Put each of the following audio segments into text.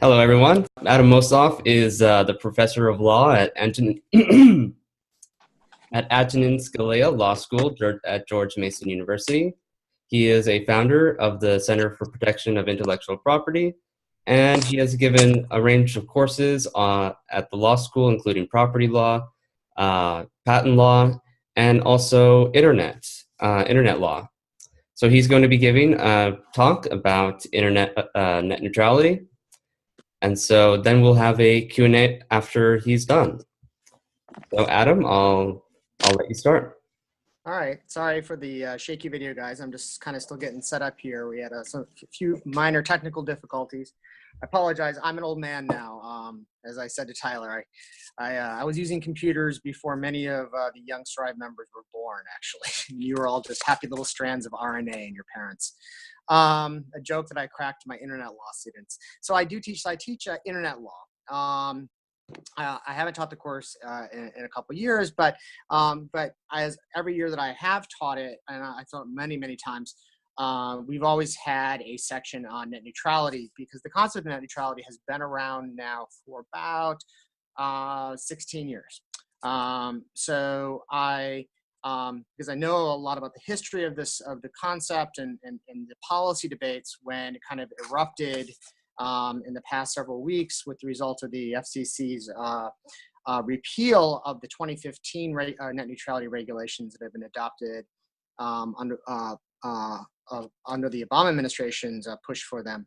Hello, everyone. Adam Mossoff is the professor of law at Antonin Scalia Law School at George Mason University. He is a founder of the Center for Protection of Intellectual Property, and he has given a range of courses at the law school, including property law, patent law, and also internet law. So he's going to be giving a talk about internet net neutrality. And so then we'll have a Q&A after he's done. So Adam, I'll let you start. All right. Sorry for the shaky video, guys. I'm just kind of still getting set up here. We had a few minor technical difficulties. I apologize. I'm an old man now. As I said to Tyler, I was using computers before many of the young Strive members were born, actually. You were all just happy little strands of RNA in your parents. A joke that I cracked to my internet law students. So I teach internet law. I haven't taught the course in a couple of years, but as every year that I have taught it, and I taught many times, we've always had a section on net neutrality, because the concept of net neutrality has been around now for about 16 years. So because I know a lot about the history of the concept and the policy debates when it kind of erupted in the past several weeks with the result of the FCC's repeal of the 2015 net neutrality regulations that have been adopted under the Obama administration's push for them.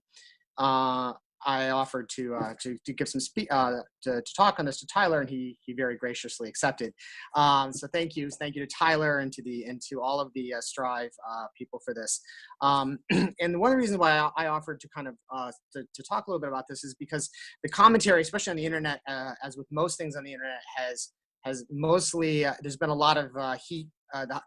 I offered to give some to talk on this to Tyler, and he very graciously accepted. So thank you to Tyler and to all of the Strive people for this. And one of the reasons why I offered to kind of to talk a little bit about this is because the commentary, especially on the internet, as with most things on the internet, has mostly there's been a lot of heat.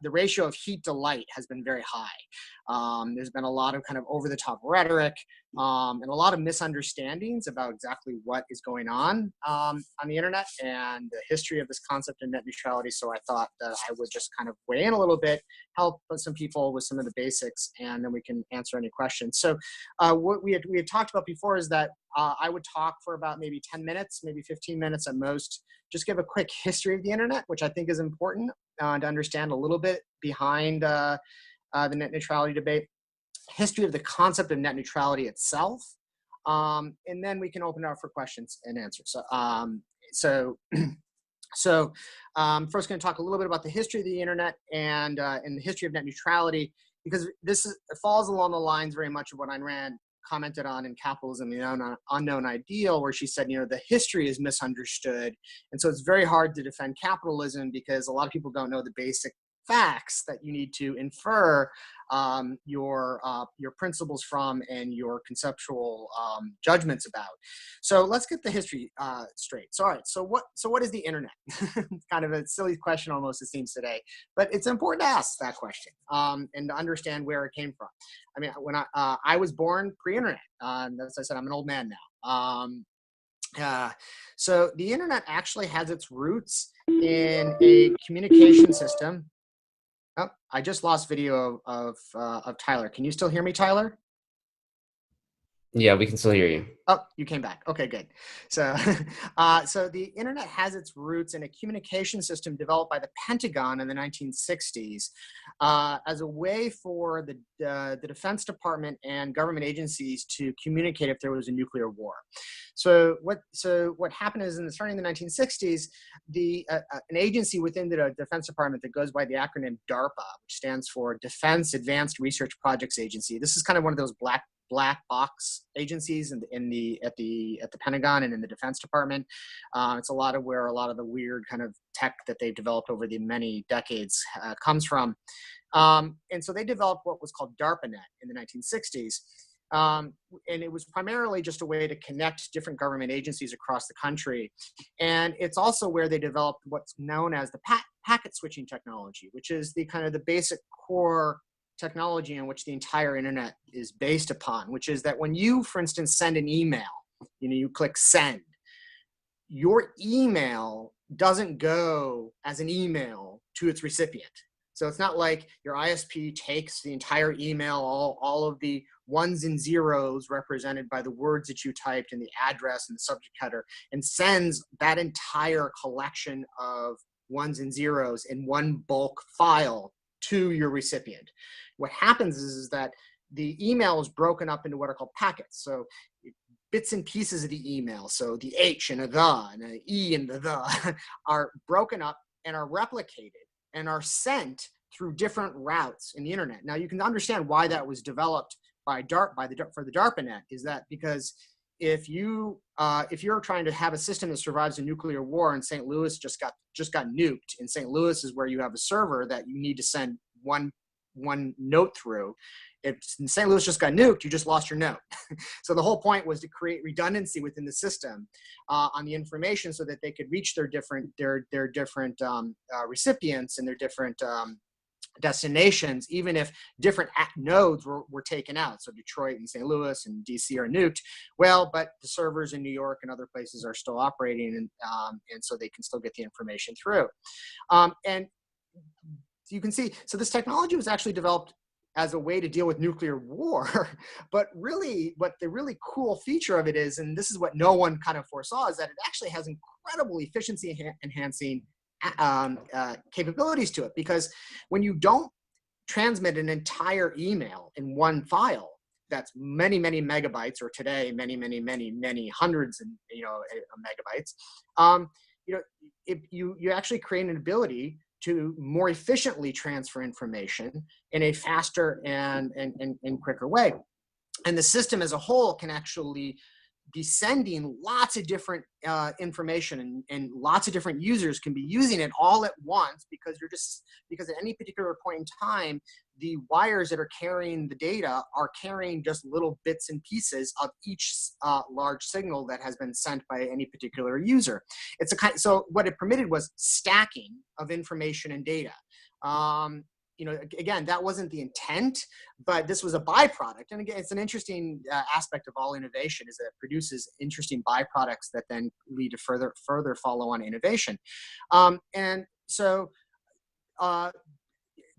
The ratio of heat to light has been very high. There's been a lot of kind of over-the-top rhetoric and a lot of misunderstandings about exactly what is going on the internet and the history of this concept of net neutrality. So I thought that I would just kind of weigh in a little bit, help some people with some of the basics, and then we can answer any questions. So what we had talked about before is that I would talk for about maybe 10 minutes, maybe 15 minutes at most, just give a quick history of the internet, which I think is important to understand a little bit behind the net neutrality debate, history of the concept of net neutrality itself, and then we can open it up for questions and answers. So I'm first going to talk a little bit about the history of the internet and the history of net neutrality, because it falls along the lines very much of what Ayn Rand commented on in Capitalism, the Unknown Ideal, where she said, the history is misunderstood. And so it's very hard to defend capitalism because a lot of people don't know the basic facts that you need to infer your principles from and your conceptual judgments about. So let's get the history straight. So all right, so what is the internet? It's kind of a silly question almost, it seems today, but it's important to ask that question and to understand where it came from. I mean, when I was born pre-internet, as I said, I'm an old man now. So the internet actually has its roots in a communication system. Oh, I just lost video of Tyler. Can you still hear me, Tyler? Yeah, we can still hear you. Oh, you came back. Okay, good. So, so the internet has its roots in a communication system developed by the Pentagon in the 1960s as a way for the Defense Department and government agencies to communicate if there was a nuclear war. So what happened is, starting in the 1960s, an agency within the Defense Department that goes by the acronym DARPA, which stands for Defense Advanced Research Projects Agency. This is kind of one of those black box agencies at the Pentagon and in the Defense Department. It's where a lot of the weird kind of tech that they've developed over the many decades comes from. And so they developed what was called DARPA Net in the 1960s. And it was primarily just a way to connect different government agencies across the country. And it's also where they developed what's known as the packet switching technology, which is the kind of the basic core technology on which the entire internet is based upon, which is that when you, for instance, send an email, you click send, your email doesn't go as an email to its recipient. So it's not like your ISP takes the entire email, all of the ones and zeros represented by the words that you typed and the address and the subject header, and sends that entire collection of ones and zeros in one bulk file to your recipient. What happens is that the email is broken up into what are called packets. So bits and pieces of the email, so the H and a the and an E and the are broken up and are replicated and are sent through different routes in the internet. Now you can understand why that was developed by for the DARPA Net, is that because if you're trying to have a system that survives a nuclear war, and St. Louis just got nuked, and St. Louis is where you have a server that you need to send one note through. If St. Louis just got nuked, you just lost your note. So the whole point was to create redundancy within the system on the information, so that they could reach their different recipients and their different destinations, even if different nodes were taken out. So Detroit and St. Louis and DC are nuked. Well, but the servers in New York and other places are still operating, and so they can still get the information through. And you can see, so this technology was actually developed as a way to deal with nuclear war. But really, what the really cool feature of it is, and this is what no one kind of foresaw, is that it actually has incredible efficiency enhancing capabilities to it. Because when you don't transmit an entire email in one file that's many, many megabytes, or today many, many, many, many hundreds and megabytes, you actually create an ability to more efficiently transfer information in a faster and quicker way. And the system as a whole can actually be sending lots of different information, and lots of different users can be using it all at once, because at any particular point in time, the wires that are carrying the data are carrying just little bits and pieces of each large signal that has been sent by any particular user. So what it permitted was stacking of information and data. Again, that wasn't the intent, but this was a byproduct. And again, it's an interesting aspect of all innovation, is that it produces interesting byproducts that then lead to further follow-on innovation. And so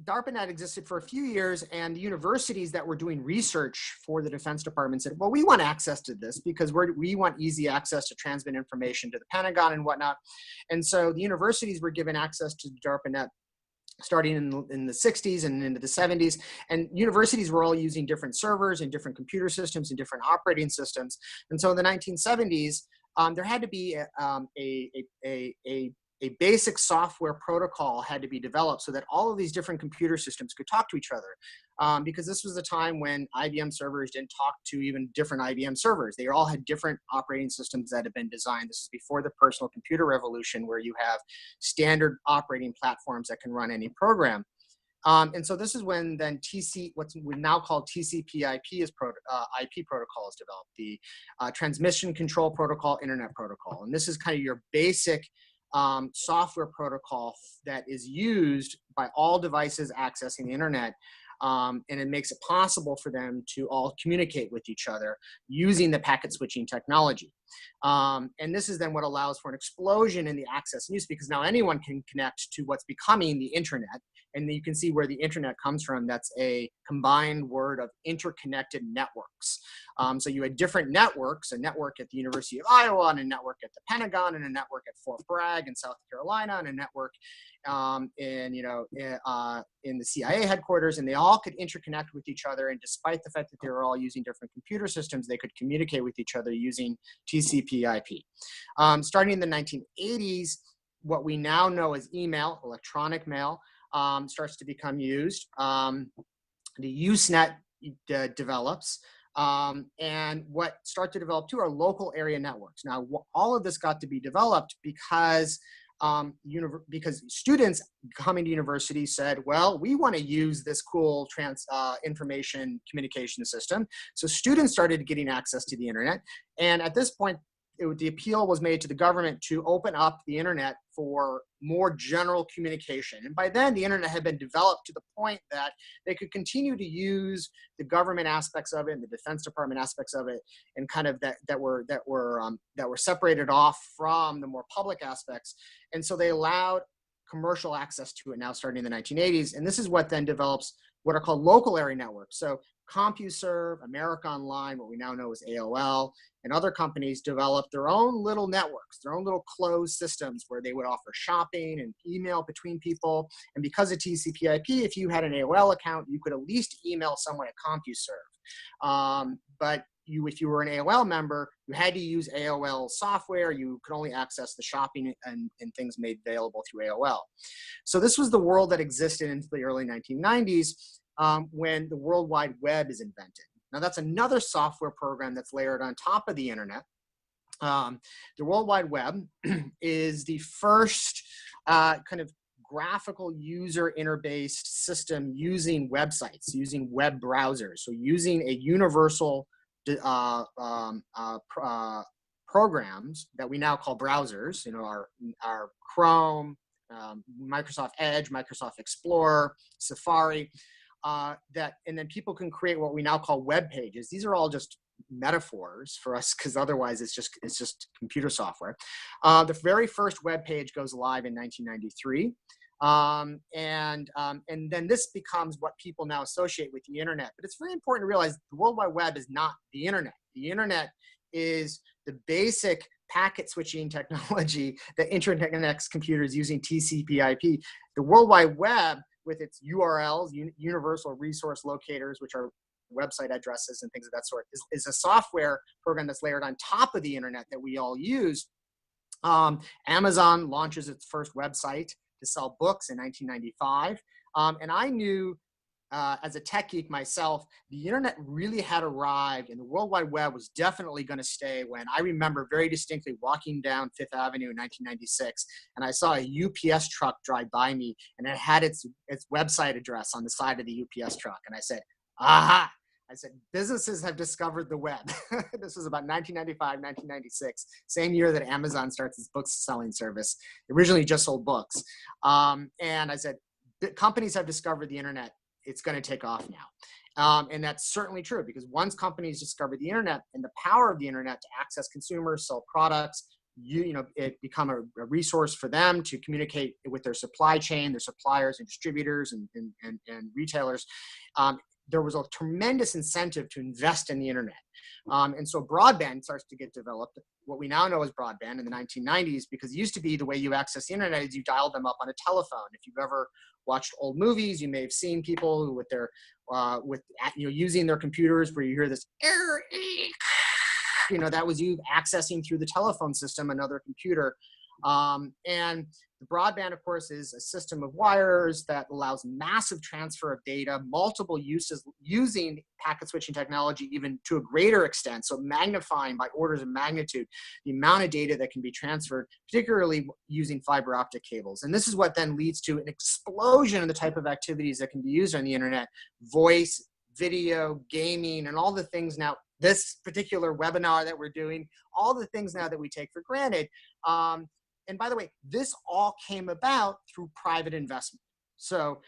DARPA Net existed for a few years, and the universities that were doing research for the Defense Department said, well, we want access to this because we want easy access to transmit information to the Pentagon and whatnot. And so the universities were given access to DARPA Net starting in the 60s and into the 70s. And universities were all using different servers and different computer systems and different operating systems. And so in the 1970s, there had to be a basic software protocol had to be developed so that all of these different computer systems could talk to each other. Because this was the time when IBM servers didn't talk to even different IBM servers. They all had different operating systems that had been designed. This is before the personal computer revolution, where you have standard operating platforms that can run any program. And so this is when then what's we now called TCPIP IP protocol is developed, the Transmission Control Protocol Internet Protocol. And this is kind of your basic software protocol that is used by all devices accessing the internet, and it makes it possible for them to all communicate with each other using the packet switching technology. And this is then what allows for an explosion in the access and use, because now anyone can connect to what's becoming the internet. And you can see where the internet comes from. That's a combined word of interconnected networks. So you had different networks, a network at the University of Iowa, and a network at the Pentagon, and a network at Fort Bragg in South Carolina, and a network in the CIA headquarters, and they all could interconnect with each other. And despite the fact that they were all using different computer systems, they could communicate with each other using TCP/IP. Starting in the 1980s, what we now know as email, electronic mail, starts to become used. The Usenet develops. And what start to develop too are local area networks. Now, all of this got to be developed because students coming to university said, well, we want to use this cool information communication system. So students started getting access to the internet. And at this point, the appeal was made to the government to open up the internet for more general communication. And by then, the internet had been developed to the point that they could continue to use the government aspects of it and the Defense Department aspects of it, and kind of that were separated off from the more public aspects. And so they allowed commercial access to it now starting in the 1980s. And this is what then develops what are called local area networks. So CompuServe, America Online, what we now know as AOL, and other companies developed their own little networks, their own little closed systems where they would offer shopping and email between people. And because of TCPIP, if you had an AOL account, you could at least email someone at CompuServe. But if you were an AOL member, you had to use AOL software. You could only access the shopping and things made available through AOL. So this was the world that existed into the early 1990s when the World Wide Web is invented. Now that's another software program that's layered on top of the internet. The World Wide Web is the first kind of graphical user interface system using websites, using web browsers. So using a universal programs that we now call browsers, you know, our Chrome, Microsoft Edge, Microsoft Explorer, Safari, and then people can create what we now call web pages. These are all just metaphors for us because otherwise it's just computer software. The very first web page goes live in 1993. And then this becomes what people now associate with the internet. But it's very important to realize the World Wide Web is not the internet. The internet is the basic packet switching technology that interconnects computers using TCPIP. The World Wide Web, with its URLs, universal resource locators, which are website addresses and things of that sort, is a software program that's layered on top of the internet that we all use. Amazon launches its first website to sell books in 1995. And I knew as a tech geek myself, the internet really had arrived and the World Wide Web was definitely going to stay when I remember very distinctly walking down Fifth Avenue in 1996 and I saw a UPS truck drive by me and it had its website address on the side of the UPS truck. And I said, aha! I said, businesses have discovered the web. This was about 1995, 1996, same year that Amazon starts its book selling service. It originally just sold books. And I said, companies have discovered the internet. It's going to take off now. And that's certainly true because once companies discover the internet and the power of the internet to access consumers, sell products, it become a resource for them to communicate with their supply chain, their suppliers and distributors and retailers. There was a tremendous incentive to invest in the internet. And so broadband starts to get developed, what we now know as broadband in the 1990s, because it used to be the way you access the internet is you dialed them up on a telephone. If you've ever watched old movies, you may have seen people who with their, using their computers where you hear this, that was you accessing through the telephone system, another computer. And the broadband, of course, is a system of wires that allows massive transfer of data, multiple uses using packet switching technology even to a greater extent, so magnifying by orders of magnitude the amount of data that can be transferred, particularly using fiber optic cables. And this is what then leads to an explosion in the type of activities that can be used on the internet, voice, video, gaming, and all the things now, this particular webinar that we're doing, all the things now that we take for granted. And by the way, this all came about through private investment. So,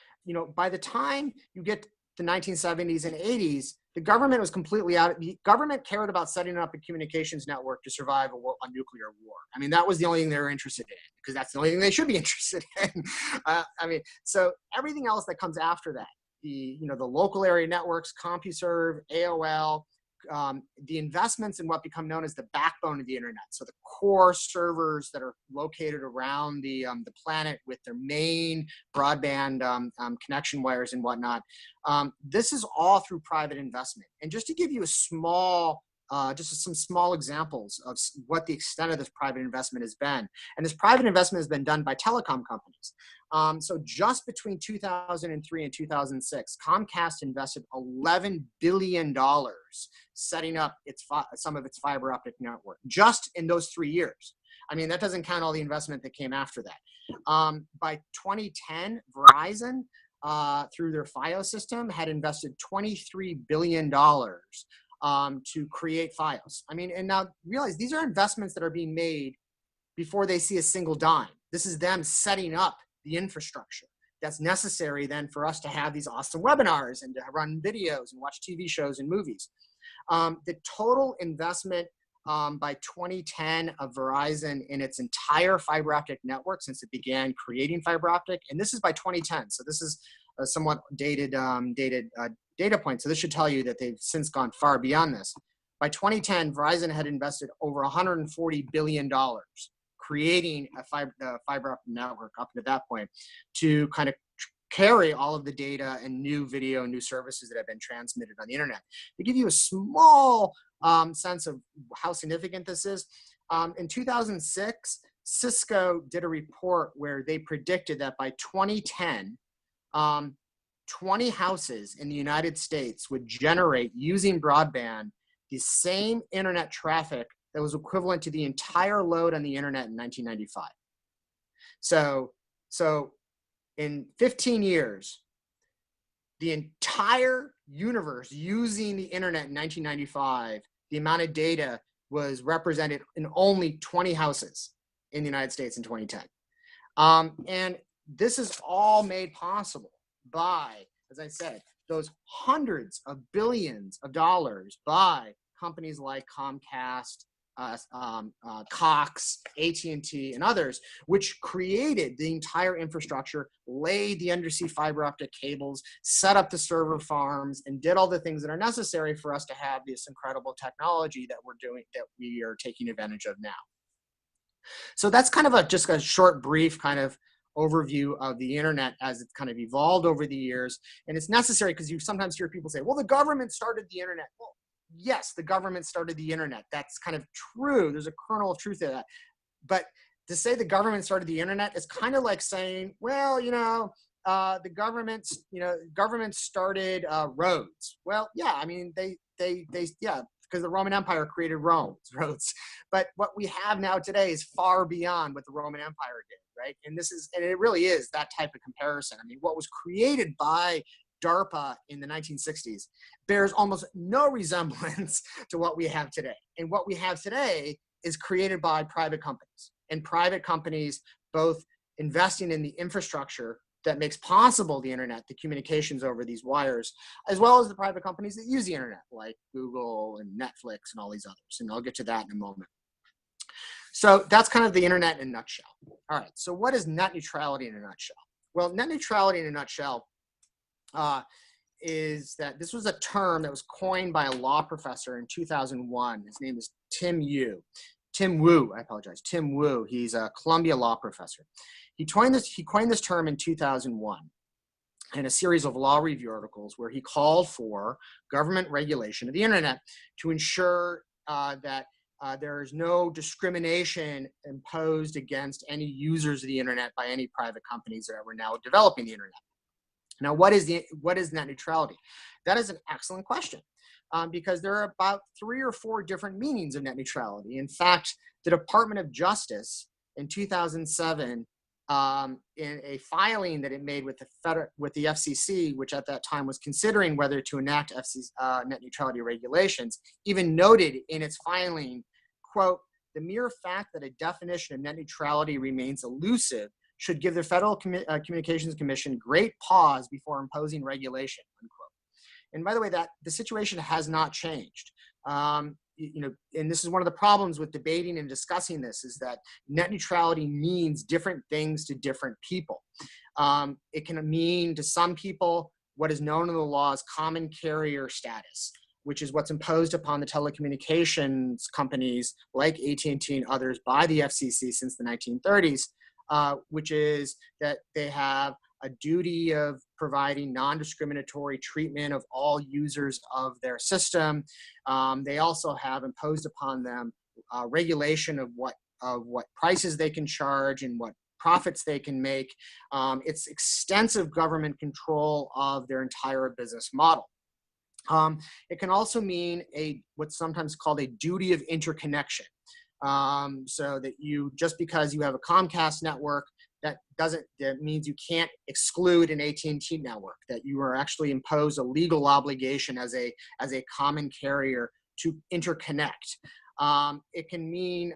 by the time you get the 1970s and 80s, the government was completely out. The government cared about setting up a communications network to survive a nuclear war. I mean, that was the only thing they were interested in because that's the only thing they should be interested in. So everything else that comes after that, the local area networks, CompuServe, AOL, the investments in what become known as the backbone of the internet. So the core servers that are located around the planet with their main broadband connection wires and whatnot. This is all through private investment. And just to give you some small examples of what the extent of this private investment has been. And this private investment has been done by telecom companies. So just between 2003 and 2006, Comcast invested $11 billion setting up some of its fiber optic network, just in those 3 years. I mean, that doesn't count all the investment that came after that. By 2010, Verizon, through their FiOS system, had invested $23 billion to create FiOS. I mean, and now realize these are investments that are being made before they see a single dime. This is them setting up the infrastructure that's necessary then for us to have these awesome webinars and to run videos and watch TV shows and movies. The total investment by 2010 of Verizon in its entire fiber optic network since it began creating fiber optic. And this is by 2010. So this is a somewhat dated data point. So this should tell you that they've since gone far beyond this. By 2010, Verizon had invested over $140 billion creating a fiber optic network up to that point to kind of carry all of the data and new video and new services that have been transmitted on the internet. To give you a small sense of how significant this is, in 2006, Cisco did a report where they predicted that by 2010, 20 houses in the United States would generate, using broadband, the same internet traffic that was equivalent to the entire load on the internet in 1995. So in 15 years, the entire universe using the internet in 1995, the amount of data was represented in only 20 houses in the United States in 2010. And this is all made possible by, as I said, those hundreds of billions of dollars by companies like Comcast, Cox, AT&T, and others, which created the entire infrastructure, laid the undersea fiber optic cables, set up the server farms, and did all the things that are necessary for us to have this incredible technology that we are taking advantage of now. So that's kind of just a short, brief kind of overview of the internet as it's kind of evolved over the years. And it's necessary because you sometimes hear people say, well, the government started the internet. Well, yes, the government started the internet. That's kind of true. There's a kernel of truth to that. But to say the government started the internet is kind of like saying, well, the government started roads. Well, yeah, I mean, yeah, because the Roman Empire created roads. But what we have now today is far beyond what the Roman Empire did, right? And it really is that type of comparison. I mean, what was created by DARPA in the 1960s bears almost no resemblance to what we have today. And what we have today is created by private companies. And private companies both investing in the infrastructure that makes possible the internet, the communications over these wires, as well as the private companies that use the internet, like Google and Netflix and all these others. And I'll get to that in a moment. So that's kind of the internet in a nutshell. All right, so what is net neutrality in a nutshell? Well, net neutrality in a nutshell is that this was a term that was coined by a law professor in 2001. His name is Tim Wu. He's a Columbia law professor. He coined this term in 2001 in a series of law review articles where he called for government regulation of the internet to ensure that there is no discrimination imposed against any users of the internet by any private companies that were now developing the internet. Now, what is net neutrality? That is an excellent question because there are about 3 or 4 different meanings of net neutrality. In fact, the Department of Justice in 2007, in a filing that it made with the FCC, which at that time was considering whether to enact net neutrality regulations, even noted in its filing, quote, "The mere fact that a definition of net neutrality remains elusive should give the Federal Communications Commission great pause before imposing regulation," unquote. And by the way, that the situation has not changed. And this is one of the problems with debating and discussing this is that net neutrality means different things to different people. It can mean to some people what is known in the law as common carrier status, which is what's imposed upon the telecommunications companies like AT&T and others by the FCC since the 1930s. Which is that they have a duty of providing non-discriminatory treatment of all users of their system. They also have imposed upon them regulation of what prices they can charge and what profits they can make. It's extensive government control of their entire business model. It can also mean what's sometimes called a duty of interconnection. So that just because you have a Comcast network, that means you can't exclude an AT&T network, that you are actually imposed a legal obligation as a common carrier to interconnect. It can mean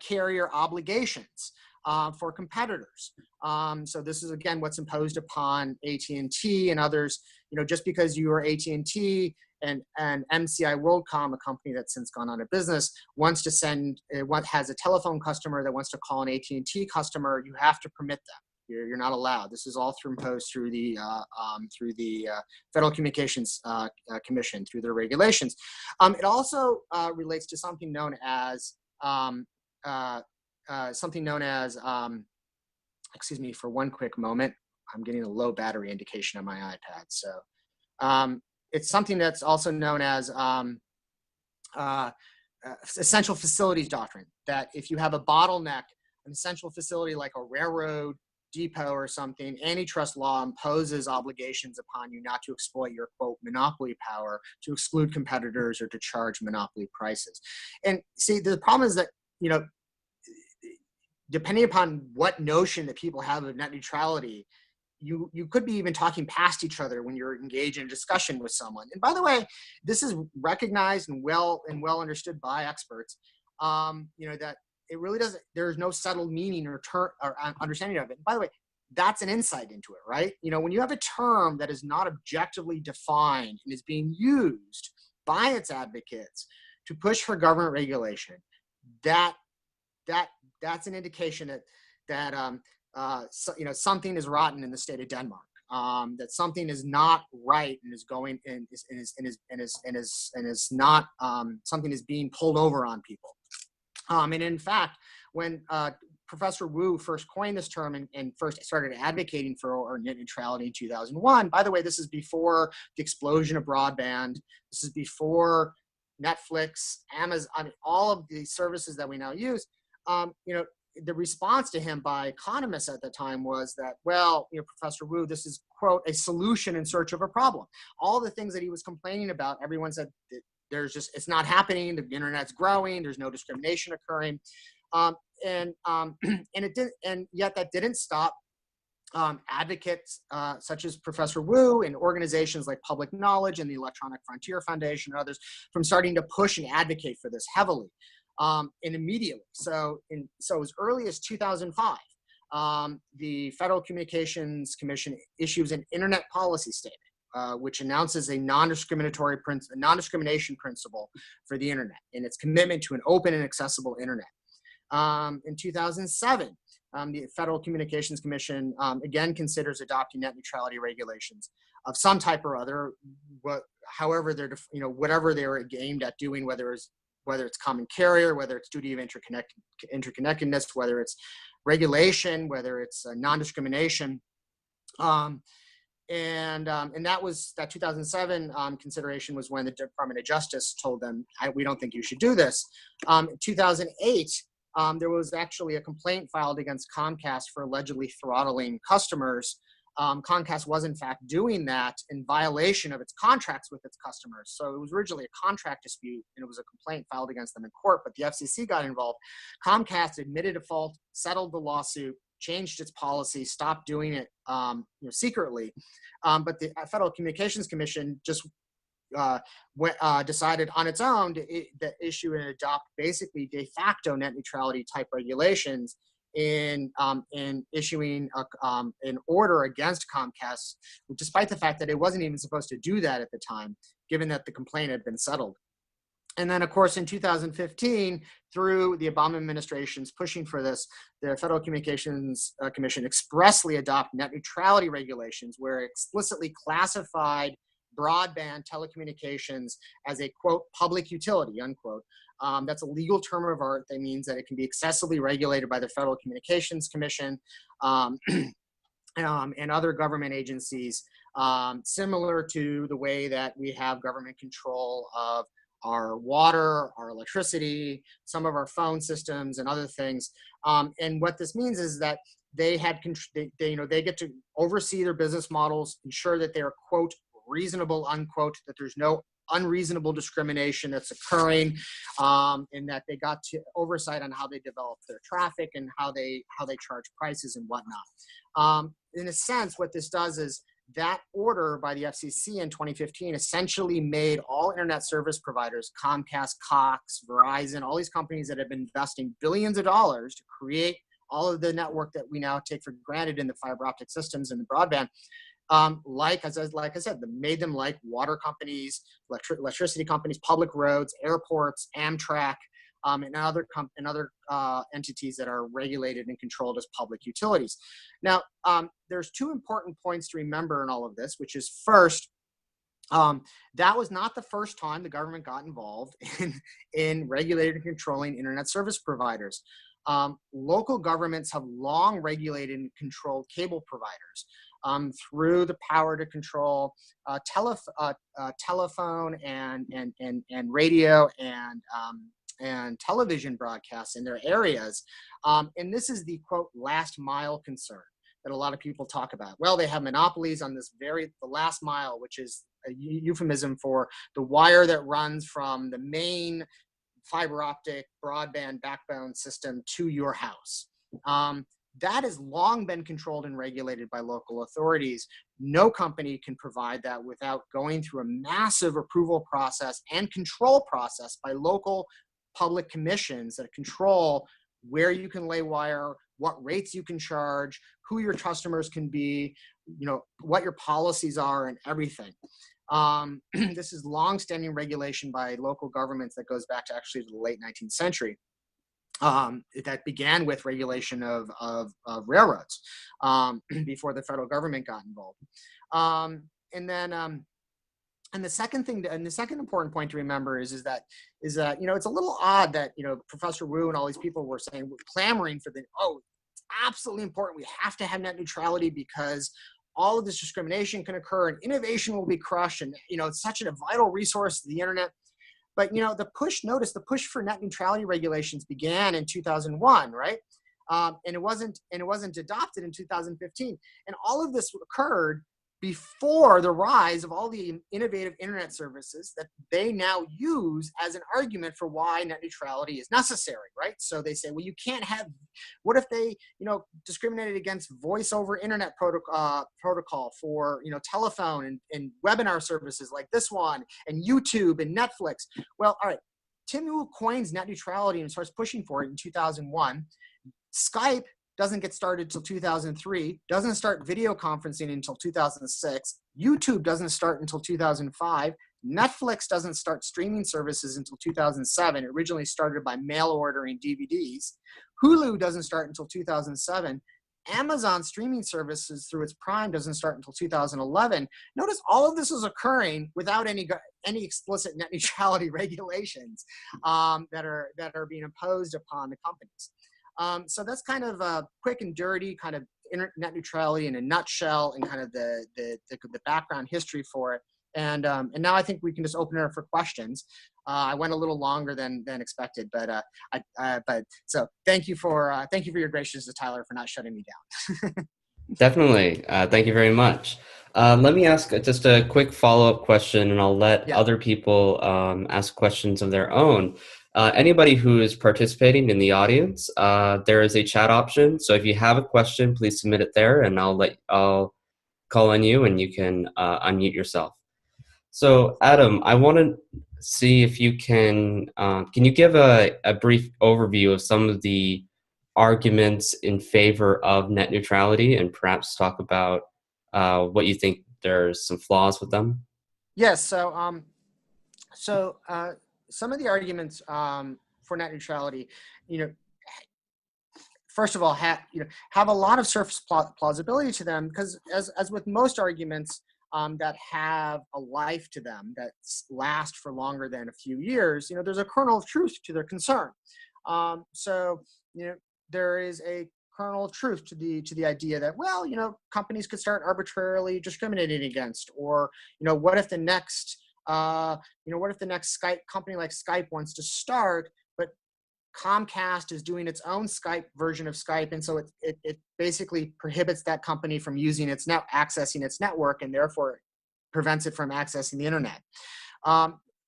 carrier obligations for competitors. So this is, again, what's imposed upon AT&T and others. Just because you are AT&T and MCI WorldCom, a company that's since gone out of business, wants to send, has a telephone customer that wants to call an AT&T customer, you have to permit them. You're not allowed. This is all imposed through the Federal Communications Commission, through their regulations. It also relates to something known as excuse me for one quick moment. I'm getting a low battery indication on my iPad. So it's something that's also known as essential facilities doctrine, that if you have a bottleneck, an essential facility like a railroad depot or something, antitrust law imposes obligations upon you not to exploit your, quote, monopoly power to exclude competitors or to charge monopoly prices. And see, the problem is that, you know, depending upon what notion that people have of net neutrality, you could be even talking past each other when you're engaged in a discussion with someone. And by the way, this is recognized and well understood by experts, you know, that it really doesn't, there's no settled meaning or understanding of it. And by the way, that's an insight into it, right? You know, when you have a term that is not objectively defined and is being used by its advocates to push for government regulation, that's an indication that you know, something is rotten in the state of Denmark. That something is not right and is going and is not something is being pulled over on people. And in fact, when Professor Wu first coined this term and first started advocating for net neutrality in 2001, by the way, this is before the explosion of broadband. This is before Netflix, Amazon, I mean, all of the services that we now use. You know, the response to him by economists at the time was that, well, you know, Professor Wu, this is, quote, a solution in search of a problem. All the things that he was complaining about, everyone said there's just, it's not happening. The internet's growing. There's no discrimination occurring. And it did, and yet that didn't stop advocates such as Professor Wu and organizations like Public Knowledge and the Electronic Frontier Foundation and others from starting to push and advocate for this heavily. And immediately. So as early as 2005, the Federal Communications Commission issues an internet policy statement, which announces a non-discrimination principle for the internet and its commitment to an open and accessible internet. In 2007, the Federal Communications Commission again considers adopting net neutrality regulations of some type or other, however they're, you know, whatever they're aimed at doing, whether it's common carrier, whether it's duty of interconnectedness, whether it's regulation, whether it's non-discrimination. And that 2007 consideration was when the Department of Justice told them, we don't think you should do this. In 2008, there was actually a complaint filed against Comcast for allegedly throttling customers. Comcast was in fact doing that in violation of its contracts with its customers. So it was originally a contract dispute and it was a complaint filed against them in court, but the FCC got involved. Comcast admitted a fault, settled the lawsuit, changed its policy, stopped doing it you know, secretly. But the Federal Communications Commission just decided on its own to issue and adopt basically de facto net neutrality type regulations in issuing an order against Comcast, despite the fact that it wasn't even supposed to do that at the time, given that the complaint had been settled. And then, of course, in 2015, through the Obama administration's pushing for this, the Federal Communications Commission expressly adopted net neutrality regulations where it explicitly classified broadband telecommunications as a, quote, public utility, unquote. That's a legal term of art that means that it can be excessively regulated by the Federal Communications Commission and other government agencies, similar to the way that we have government control of our water, our electricity, some of our phone systems and other things. And what this means is that they get to oversee their business models, ensure that they are, quote, reasonable, unquote, that there's no unreasonable discrimination that's occurring, and that they got to oversight on how they develop their traffic and how they charge prices and whatnot. In a sense, what this does is that order by the FCC in 2015 essentially made all internet service providers, Comcast, Cox, Verizon, all these companies that have been investing billions of dollars to create all of the network that we now take for granted in the fiber optic systems and the broadband, like I said, made them like water companies, electricity companies, public roads, airports, Amtrak, and other entities that are regulated and controlled as public utilities. Now, there's two important points to remember in all of this, which is first, that was not the first time the government got involved in regulating and controlling internet service providers. Local governments have long regulated and controlled cable providers through the power to control telephone and radio and television broadcasts in their areas. And this is the, quote, last mile concern that a lot of people talk about. Well, they have monopolies on the last mile, which is a euphemism for the wire that runs from the main fiber optic broadband backbone system to your house. That has long been controlled and regulated by local authorities. No company can provide that without going through a massive approval process and control process by local public commissions that control where you can lay wire, what rates you can charge, who your customers can be, what your policies are, and everything. This is long-standing regulation by local governments that goes back to actually the late 19th century. That began with regulation of railroads before the federal government got involved. And the second important point to remember is that it's a little odd that Professor Wu and all these people were saying, we're clamoring for it's absolutely important. We have to have net neutrality because all of this discrimination can occur and innovation will be crushed, and it's such a vital resource, the internet. But the push for net neutrality regulations began in 2001, right? And it wasn't adopted in 2015. And all of this occurred before the rise of all the innovative internet services that they now use as an argument for why net neutrality is necessary, right? So they say, well, you can't have, what if they, discriminated against voice over internet protocol for, telephone and webinar services like this one, and YouTube and Netflix? Well, all right, Tim Wu coins net neutrality and starts pushing for it in 2001. Skype doesn't get started until 2003, doesn't start video conferencing until 2006, YouTube doesn't start until 2005, Netflix doesn't start streaming services until 2007, originally started by mail ordering DVDs, Hulu doesn't start until 2007, Amazon streaming services through its Prime doesn't start until 2011. Notice all of this is occurring without any explicit net neutrality regulations that are being imposed upon the companies. So that's kind of a quick and dirty kind of net neutrality in a nutshell, and kind of the background history for it. And now I think we can just open it up for questions. I went a little longer than expected, but so thank you for your graciousness, Tyler, for not shutting me down. Definitely. Thank you very much. Let me ask just a quick follow-up question, and I'll let other people ask questions of their own. Anybody who is participating in the audience, there is a chat option. So if you have a question, please submit it there, and I'll call on you, and you can unmute yourself. So Adam, I want to see if you can you give a brief overview of some of the arguments in favor of net neutrality, and perhaps talk about what you think there's some flaws with them? Yes. So some of the arguments for net neutrality, first of all, have a lot of surface plausibility to them, because as with most arguments that have a life to them that last for longer than a few years, there's a kernel of truth to their concern. There is a kernel of truth to the idea that, well, companies could start arbitrarily discriminating against, or what if the next Skype company like Skype wants to start, but Comcast is doing its own Skype version of Skype, and so it basically prohibits that company from accessing its network, and therefore prevents it from accessing the internet.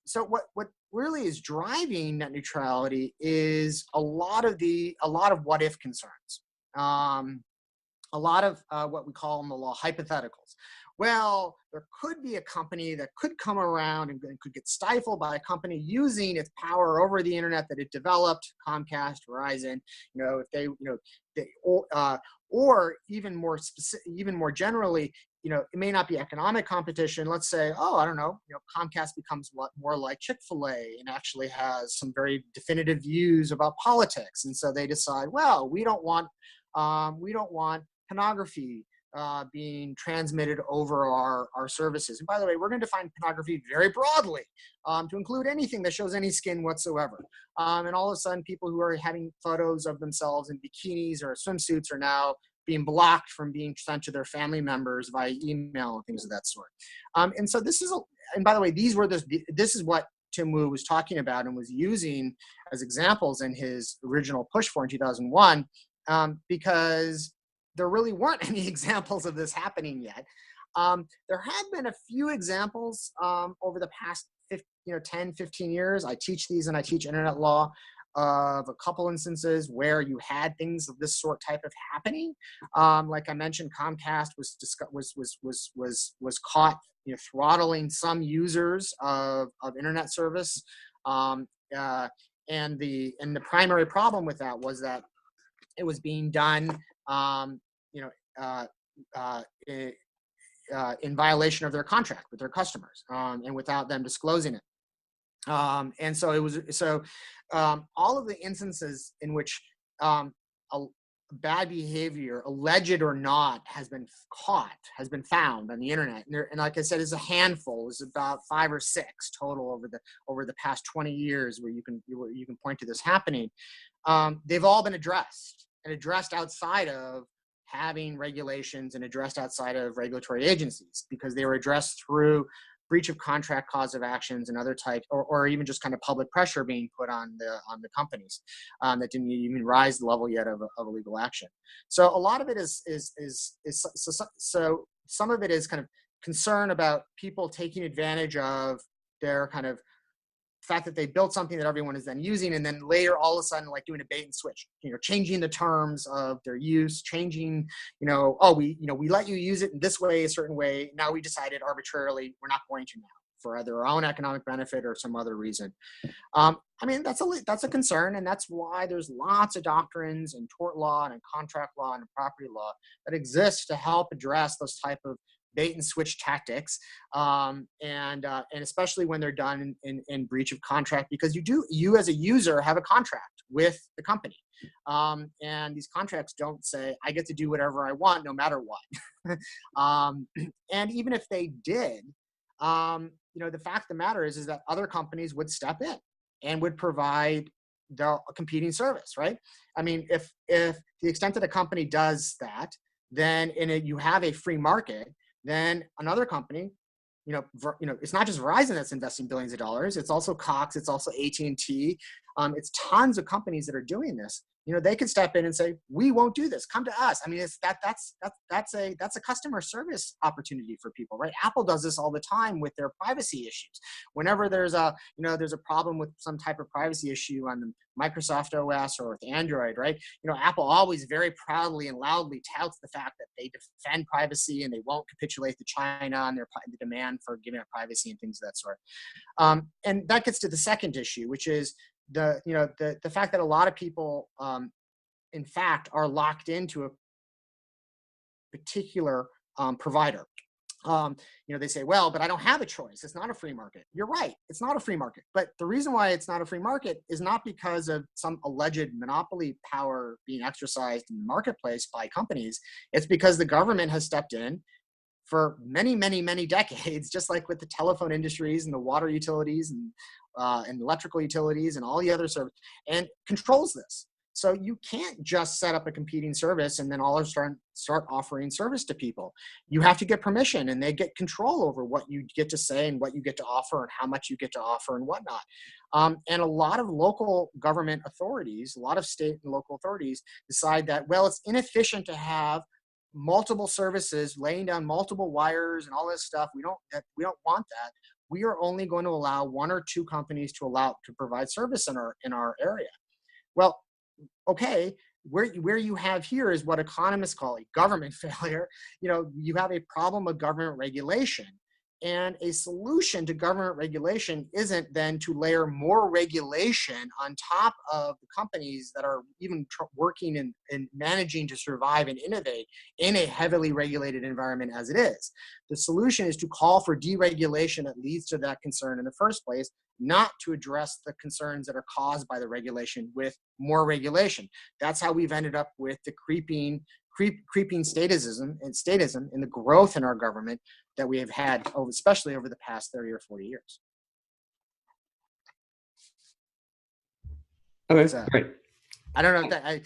So what really is driving net neutrality is a lot of what if concerns, a lot of what we call in the law hypotheticals. well, there could be a company that could come around and could get stifled by a company using its power over the internet that it developed, Comcast, Verizon, if they, or even more specific, even more generally, it may not be economic competition. Let's say, oh, I don't know, Comcast becomes more like Chick-fil-A and actually has some very definitive views about politics. And so they decide, well, we don't want pornography being transmitted over our services. And by the way, we're going to define pornography very broadly to include anything that shows any skin whatsoever. And all of a sudden, people who are having photos of themselves in bikinis or swimsuits are now being blocked from being sent to their family members via email and things of that sort. And so this is, and by the way, this is what Tim Wu was talking about and was using as examples in his original push for in 2001, because there really weren't any examples of this happening yet. There have been a few examples over the past 10, 15 years. I teach these and I teach internet law of a couple instances where you had things of this sort type of happening. Like I mentioned, Comcast was caught throttling some users of internet service. And the primary problem with that was that it was being done in violation of their contract with their customers and without them disclosing it. And so it was, all of the instances in which bad behavior, alleged or not, has been found on the internet. And like I said, it's a handful. It's about 5 or 6 total over the past 20 years where you can point to this happening. They've all been addressed outside of having regulations and addressed outside of regulatory agencies, because they were addressed through breach of contract cause of actions and other types, or even just kind of public pressure being put on the companies that didn't even rise the level yet of a legal action. So a lot of it is so some of it is kind of concern about people taking advantage of their kind of fact that they built something that everyone is then using, and then later all of a sudden like doing a bait and switch, changing the terms of their use, changing, we let you use it in this way, a certain way. Now we decided arbitrarily we're not going to now for either our own economic benefit or some other reason. That's a concern, and that's why there's lots of doctrines in tort law and in contract law and in property law that exist to help address those type of bait and switch tactics, and especially when they're done in breach of contract, because you as a user have a contract with the company, and these contracts don't say I get to do whatever I want no matter what. And even if they did, the fact of the matter is that other companies would step in and would provide a competing service, right? I mean, if the extent that a company does that, then you have a free market. Then another company, it's not just Verizon that's investing billions of dollars. It's also Cox. It's also AT&T. It's tons of companies that are doing this. They could step in and say, "We won't do this. Come to us." I mean, that's a customer service opportunity for people, right? Apple does this all the time with their privacy issues. Whenever there's a problem with some type of privacy issue on the Microsoft OS or with Android, right? Apple always very proudly and loudly touts the fact that they defend privacy and they won't capitulate to China on the demand for giving up privacy and things of that sort. And that gets to the second issue, which is the fact that a lot of people, in fact, are locked into a particular provider. They say, well, but I don't have a choice. It's not a free market. You're right. It's not a free market. But the reason why it's not a free market is not because of some alleged monopoly power being exercised in the marketplace by companies. It's because the government has stepped in for many, many, many decades, just like with the telephone industries and the water utilities and electrical utilities and all the other services, and controls this. So you can't just set up a competing service and then all of a sudden start offering service to people. You have to get permission, and they get control over what you get to say and what you get to offer and how much you get to offer and whatnot. And a lot of local government authorities, a lot of state and local authorities decide that, well, it's inefficient to have multiple services laying down multiple wires and all this stuff. We don't want that. We are only going to allow 1 or 2 companies to provide service in our area. Well, okay, where you have here is what economists call a government failure. You have a problem of government regulation. And a solution to government regulation isn't then to layer more regulation on top of the companies that are even working and managing to survive and innovate in a heavily regulated environment as it is. The solution is to call for deregulation that leads to that concern in the first place, not to address the concerns that are caused by the regulation with more regulation. That's how we've ended up with the creeping statism and the growth in our government that we have had, especially over the past 30 or 40 years. Okay, So, great. I don't know if that,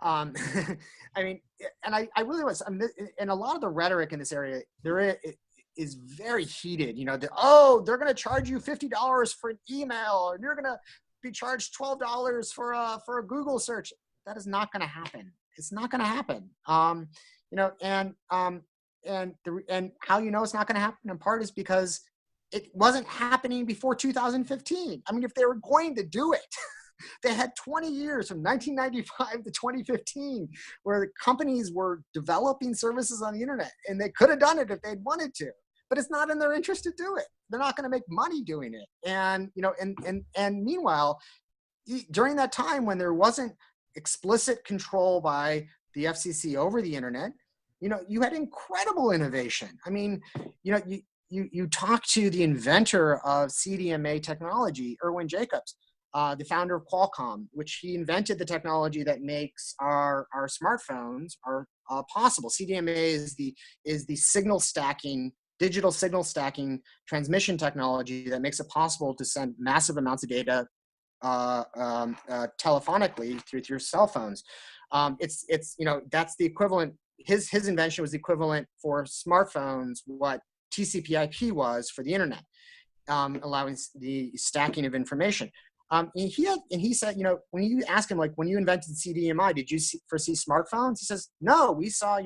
I mean, and I really was, and a lot of the rhetoric in this area, there is very heated, they're going to charge you $50 for an email, and you're going to be charged $12 for a Google search. That is not going to happen. It's not going to happen. And how it's not going to happen in part is because it wasn't happening before 2015. I mean, if they were going to do it, they had 20 years from 1995 to 2015 where the companies were developing services on the internet, and they could have done it if they'd wanted to, but it's not in their interest to do it. They're not going to make money doing it. And, and meanwhile, during that time when there wasn't explicit control by the FCC over the internet, you had incredible innovation. I mean, you talk to the inventor of CDMA technology, Irwin Jacobs, the founder of Qualcomm, which he invented the technology that makes our smartphones possible. CDMA is the signal stacking, digital signal stacking transmission technology that makes it possible to send massive amounts of data telephonically through your cell phones. It's that's the equivalent. His invention was the equivalent for smartphones what TCPIP was for the internet, allowing the stacking of information. And he said, when you ask him, like, when you invented CDMI, did you foresee smartphones? He says, no, we saw,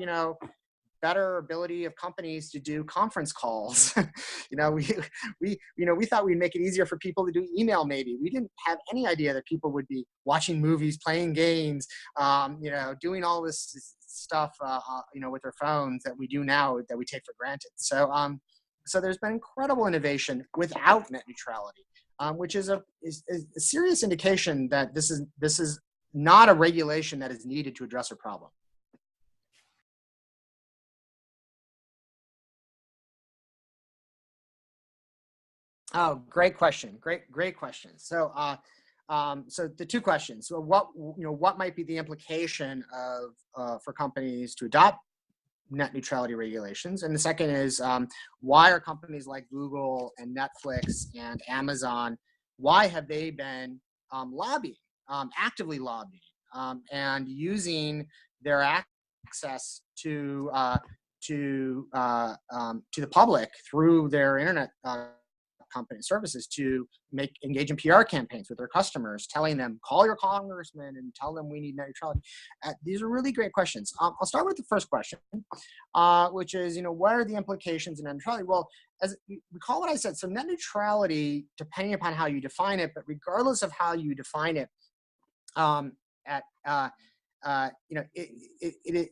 better ability of companies to do conference calls. We thought we'd make it easier for people to do email. Maybe we didn't have any idea that people would be watching movies, playing games, doing all this stuff, with their phones that we do now that we take for granted. So there's been incredible innovation without net neutrality, which is a serious indication that this is not a regulation that is needed to address a problem. Oh, great question. Great question. So, so the two questions. So, what might be the implication of for companies to adopt net neutrality regulations? And the second is, why are companies like Google and Netflix and Amazon, why have they been lobbying, actively lobbying, and using their access to the public through their internet company services to engage in PR campaigns with their customers, telling them, call your congressman and tell them we need net neutrality? These are really great questions. I'll start with the first question, which is, what are the implications of net neutrality? Well, as recall what I said, so net neutrality, depending upon how you define it, but regardless of how you define it,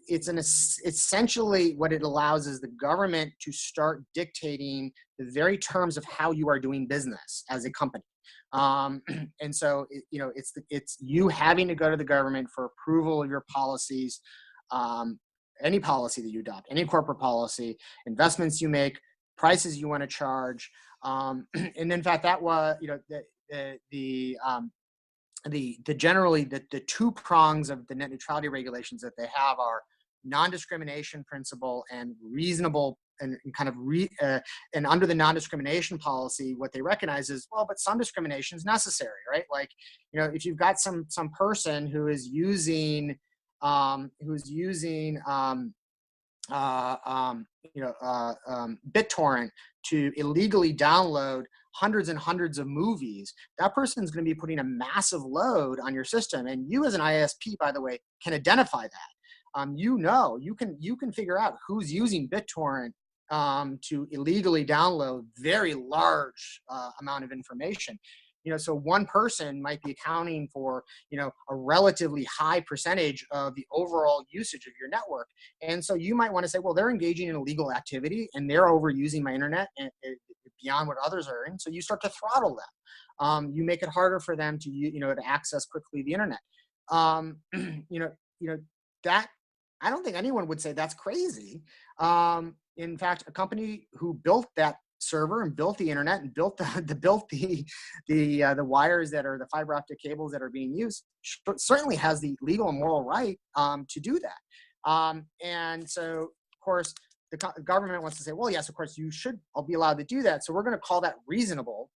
it's essentially what it allows is the government to start dictating the very terms of how you are doing business as a company. And so, it's you having to go to the government for approval of your policies, any policy that you adopt, any corporate policy, investments you make, prices you want to charge. And in fact, that was, generally the two prongs of the net neutrality regulations that they have are non-discrimination principle and reasonable, and and under the non-discrimination policy, what they recognize is, well, but some discrimination is necessary, right? Like, if you've got some person who is using BitTorrent to illegally download hundreds and hundreds of movies, that person is going to be putting a massive load on your system. And you as an ISP, by the way, can identify that. You can figure out who's using BitTorrent to illegally download very large amount of information. so one person might be accounting for, a relatively high percentage of the overall usage of your network. And so you might want to say, well, they're engaging in illegal activity and they're overusing my internet and beyond what others are in. So you start to throttle them. You make it harder for them to, to access quickly the internet. That, I don't think anyone would say that's crazy. In fact, a company who built that server and built the internet and built the wires that are the fiber optic cables that are being used certainly has the legal and moral right to do that. And so, of course, the government wants to say, well, yes, of course, you should be allowed to do that. So we're going to call that reasonable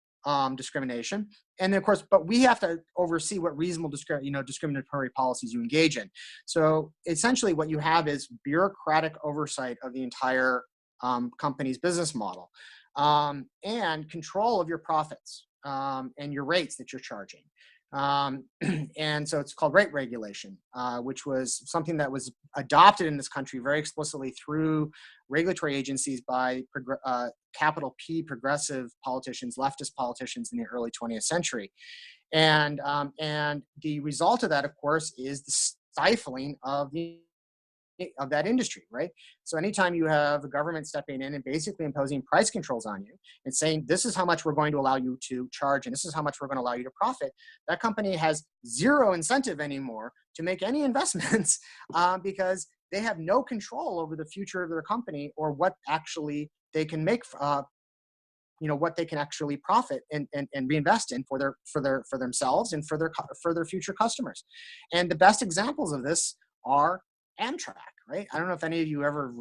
discrimination. And then, of course, but we have to oversee what reasonable discriminatory policies you engage in. So essentially what you have is bureaucratic oversight of the entire company's business model, and control of your profits and your rates that you're charging. And so it's called rate regulation, which was something that was adopted in this country very explicitly through regulatory agencies by capital P progressive politicians, leftist politicians in the early 20th century. And the result of that, of course, is the stifling of that industry, right? So anytime you have the government stepping in and basically imposing price controls on you and saying, this is how much we're going to allow you to charge and this is how much we're going to allow you to profit, that company has zero incentive anymore to make any investments because they have no control over the future of their company or what actually they can make, what they can actually profit and reinvest in for themselves and for their future customers. And the best examples of this are Amtrak, right? I don't know if any of you ever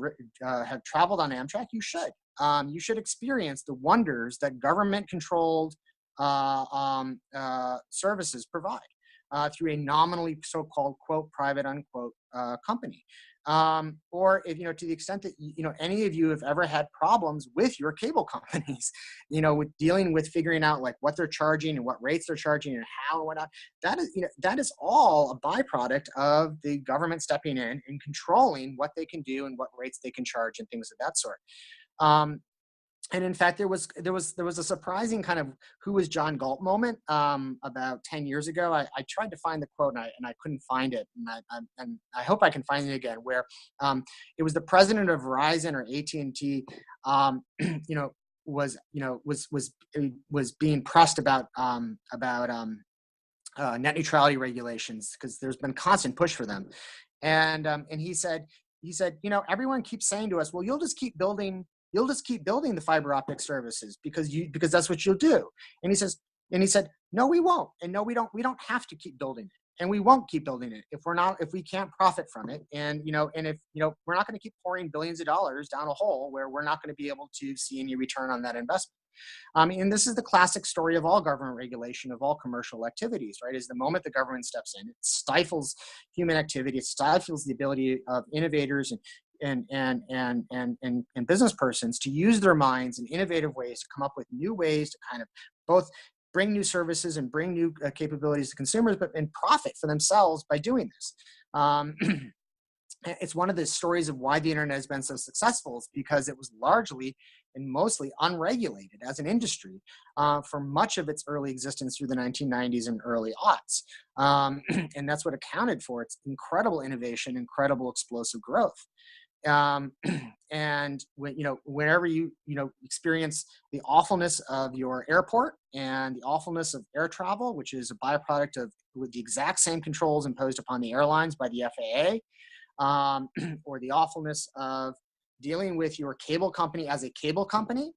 have traveled on Amtrak. You should. You should experience the wonders that government-controlled services provide through a nominally so-called quote private unquote company. Or if to the extent that any of you have ever had problems with your cable companies, with dealing with figuring out like what they're charging and what rates they're charging and how and whatnot, that is all a byproduct of the government stepping in and controlling what they can do and what rates they can charge and things of that sort. And in fact, there was a surprising kind of who was John Galt moment about 10 years ago. I tried to find the quote and I couldn't find it, and I hope I can find it again. Where it was the president of Verizon or AT&T, was being pressed about net neutrality regulations because there's been constant push for them, and he said everyone keeps saying to us, well, you'll just keep building the fiber optic services because that's what you'll do. And he said, no, we won't. And no, we don't have to keep building it. And we won't keep building it if we can't profit from it. And, if we're not going to keep pouring billions of dollars down a hole where we're not going to be able to see any return on that investment. And this is the classic story of all government regulation, of all commercial activities, right? Is the moment the government steps in, it stifles human activity, it stifles the ability of innovators and business persons to use their minds in innovative ways to come up with new ways to kind of both bring new services and bring new capabilities to consumers, and profit for themselves by doing this. It's one of the stories of why the internet has been so successful is because it was largely and mostly unregulated as an industry for much of its early existence through the 1990s and early aughts. And that's what accounted for its incredible innovation, incredible explosive growth. And whenever you experience the awfulness of your airport and the awfulness of air travel, which is a byproduct of with the exact same controls imposed upon the airlines by the FAA, or the awfulness of dealing with your cable company as a cable company,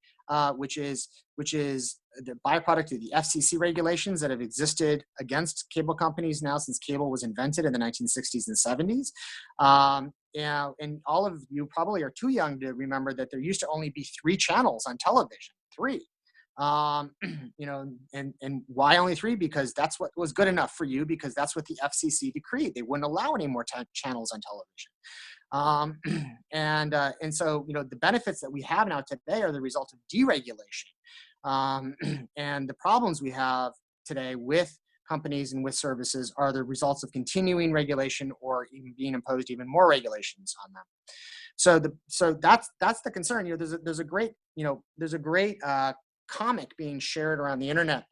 which is the byproduct of the FCC regulations that have existed against cable companies now since cable was invented in the 1960s and 70s. And all of you probably are too young to remember that there used to only be 3 channels on television, 3. And why only 3? Because that's what was good enough for you, because that's what the FCC decreed. They wouldn't allow any more channels on television. And so, the benefits that we have now today are the result of deregulation. And the problems we have today with companies and with services are the results of continuing regulation or even being imposed even more regulations on them. So that's the concern. There's a great comic being shared around the internet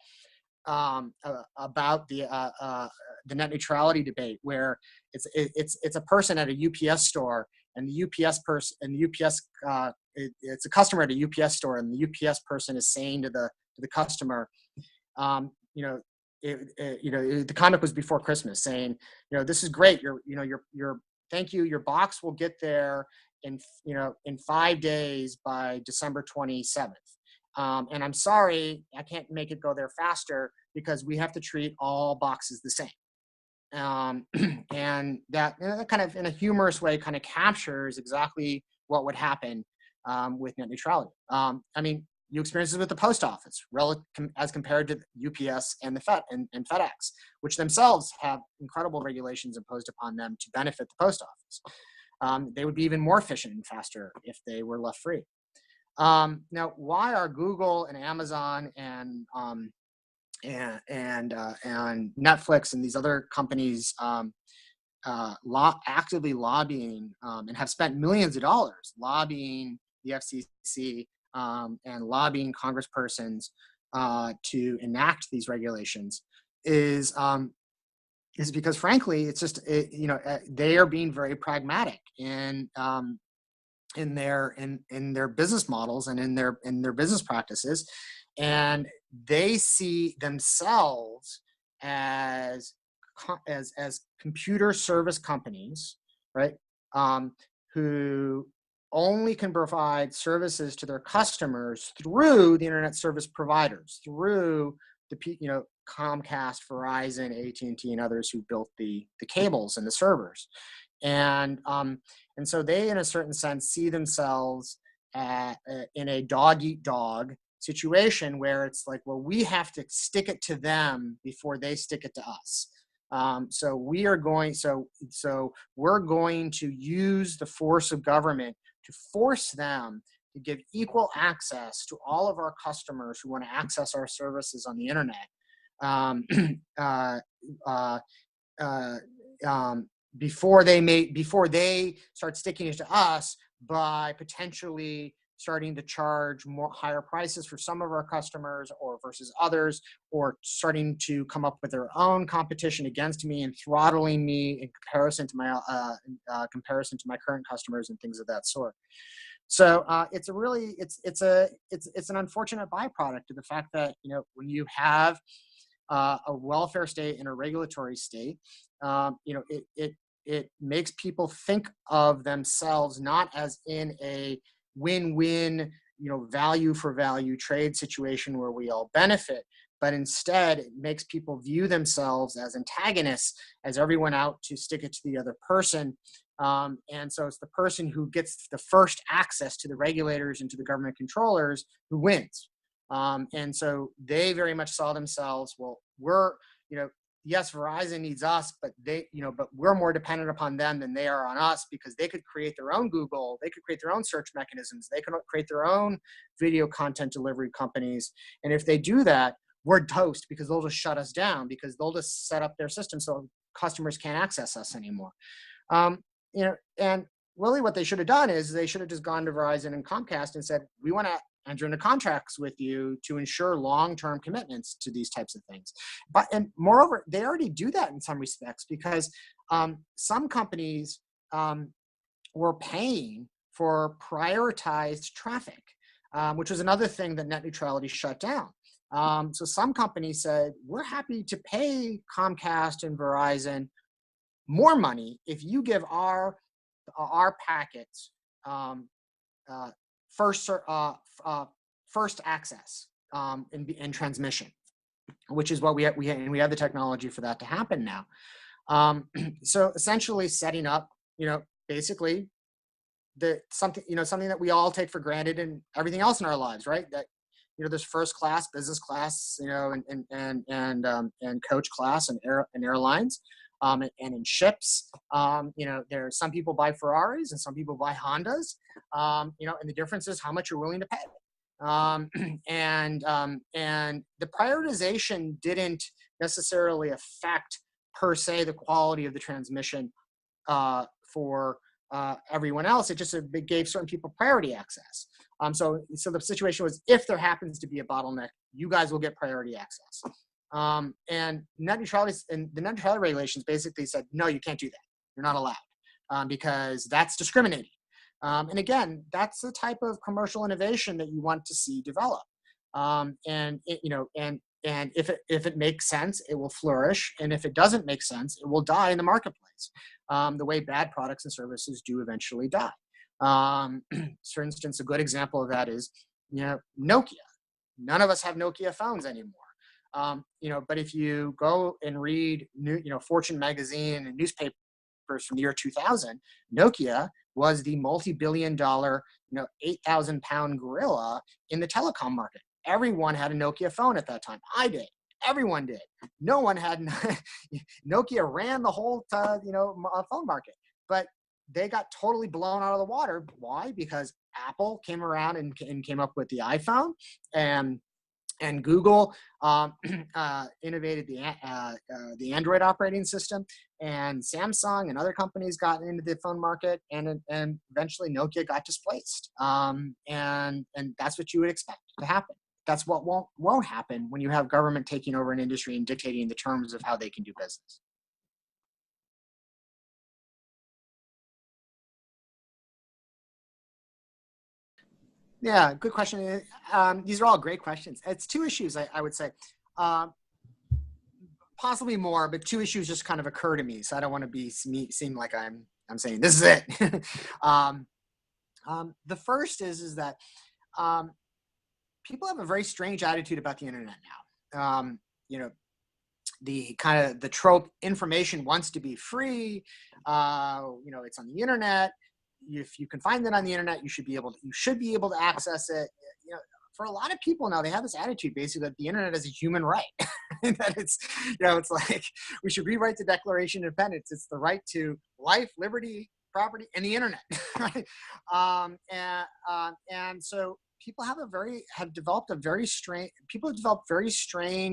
about the net neutrality debate, where it's a person at a UPS store, and the UPS person and the UPS it's a customer at a UPS store, and the UPS person is saying to the customer, the comic was Before Christmas, saying, this is great. Thank you. Your box will get there in 5 days by December 27th. And I'm sorry, I can't make it go there faster because we have to treat all boxes the same. And that kind of, in a humorous way, kind of captures exactly what would happen with net neutrality. You experience this with the post office, as compared to UPS and the and FedEx, which themselves have incredible regulations imposed upon them to benefit the post office. They would be even more efficient and faster if they were left free. Now, why are Google and Amazon and Netflix and these other companies actively lobbying and have spent millions of dollars lobbying the FCC and lobbying congresspersons to enact these regulations? Is because, frankly, it's just they are being very pragmatic in their business models and in their business practices, and they see themselves as computer service companies, right? Who only can provide services to their customers through the internet service providers, through the Comcast, Verizon, AT&T, and others who built the cables and the servers. And so they, in a certain sense, see themselves in a dog-eat-dog situation where it's like, well, we have to stick it to them before they stick it to us. So we're going to use the force of government to force them to give equal access to all of our customers who want to access our services on the internet. Before they start sticking it to us by potentially starting to charge higher prices for some of our customers or versus others, or starting to come up with their own competition against me and throttling me in comparison to my current customers and things of that sort. So it's an unfortunate byproduct of the fact that when you have a welfare state and a regulatory state, it makes people think of themselves not as in a win-win, value for value trade situation where we all benefit, but instead it makes people view themselves as antagonists, as everyone out to stick it to the other person. And so it's the person who gets the first access to the regulators and to the government controllers who wins. And so they very much saw themselves, well, we're, yes, Verizon needs us, but but we're more dependent upon them than they are on us, because they could create their own Google, they could create their own search mechanisms, they could create their own video content delivery companies. And if they do that, we're toast, because they'll just shut us down, because they'll just set up their system so customers can't access us anymore. And really what they should have done is they should have just gone to Verizon and Comcast and said, we want to enter into contracts with you to ensure long-term commitments to these types of things. And moreover, they already do that in some respects, because some companies were paying for prioritized traffic, which was another thing that net neutrality shut down. So some companies said, we're happy to pay Comcast and Verizon more money if you give our packets first access in transmission, which is what we have, and we have the technology for that to happen now. So essentially setting up, basically something that we all take for granted in everything else in our lives, right? That there's first class, business class, and coach class and airlines. And in ships, there's some people buy Ferraris and some people buy Hondas, and the difference is how much you're willing to pay. And the prioritization didn't necessarily affect per se the quality of the transmission for everyone else. It just gave certain people priority access. So the situation was, if there happens to be a bottleneck, you guys will get priority access. And net neutrality and the net neutrality regulations basically said, no, you can't do that. You're not allowed because that's discriminating. And again, that's the type of commercial innovation that you want to see develop. And if it makes sense, it will flourish. And if it doesn't make sense, it will die in the marketplace. The way bad products and services do eventually die. For instance, a good example of that is, Nokia. None of us have Nokia phones anymore. But if you go and read Fortune magazine and newspapers from the year 2000, Nokia was the multi-billion-dollar, 8,000-pound gorilla in the telecom market. Everyone had a Nokia phone at that time. I did. Everyone did. No one had. Nokia ran the whole, phone market. But they got totally blown out of the water. Why? Because Apple came around and came up with the iPhone, and Google innovated the Android operating system, and Samsung and other companies got into the phone market, and eventually Nokia got displaced. And that's what you would expect to happen. That's what won't happen when you have government taking over an industry and dictating the terms of how they can do business. Yeah, good question. These are all great questions. It's two issues, I would say. Possibly more, but two issues just kind of occur to me, so I don't want to seem like I'm saying this is it. The first is that people have a very strange attitude about the internet now. The trope, information wants to be free. It's on the internet. If you can find it on the internet, you should be able to access it. For a lot of people now, they have this attitude basically that the internet is a human right. That it's like we should rewrite the Declaration of Independence. It's the right to life, liberty, property, and the internet. Right? And so people have developed very strange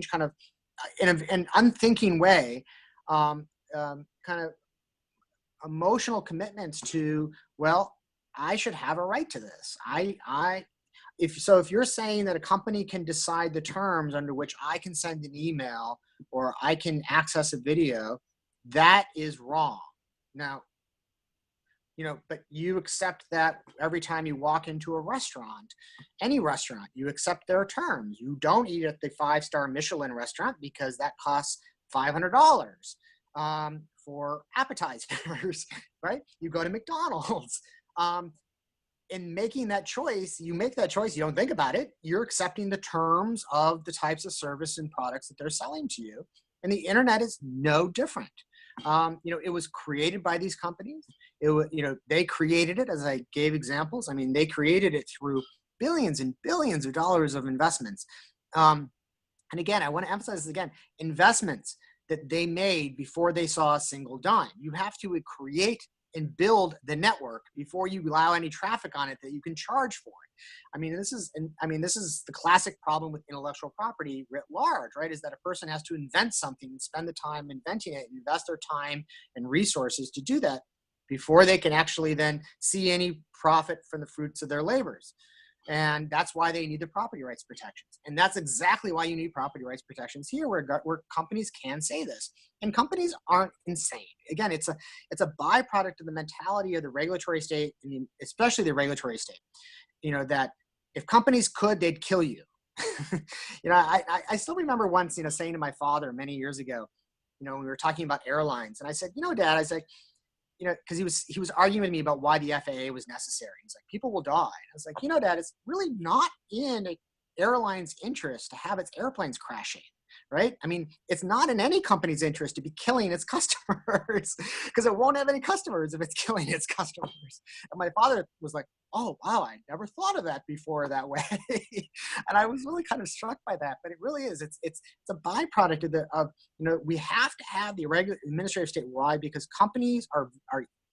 kind of in an unthinking way, kind of emotional commitments to, well, I should have a right to this. If you're saying that a company can decide the terms under which I can send an email or I can access a video, that is wrong. Now, but you accept that every time you walk into a restaurant, any restaurant, you accept their terms. You don't eat at the 5-star Michelin restaurant because that costs $500 for appetizers, right? You go to McDonald's. In making that choice, you don't think about it. You're accepting the terms of the types of service and products that they're selling to you. And the internet is no different. It was created by these companies. They created it, as I gave examples. I mean, they created it through billions and billions of dollars of investments. And again, I want to emphasize this again, investments that they made before they saw a single dime. You have to create and build the network before you allow any traffic on it that you can charge for it. This is the classic problem with intellectual property writ large, right? Is that a person has to invent something and spend the time inventing it and invest their time and resources to do that before they can actually then see any profit from the fruits of their labors. And that's why they need the property rights protections. And that's exactly why you need property rights protections here, where companies can say this. And companies aren't insane. Again, it's a byproduct of the mentality of the regulatory state, especially the regulatory state. That if companies could, they'd kill you. I still remember once, saying to my father many years ago, when we were talking about airlines, and I said, Dad, I was like, because he was arguing with me about why the FAA was necessary. He's like, people will die. I was like, Dad, it's really not in an airline's interest to have its airplanes crashing, right? It's not in any company's interest to be killing its customers because it won't have any customers if it's killing its customers. And my father was like, oh, wow, I never thought of that before that way. And I was really kind of struck by that, but it really is. It's a byproduct of we have to have the administrative state. Why? Because companies are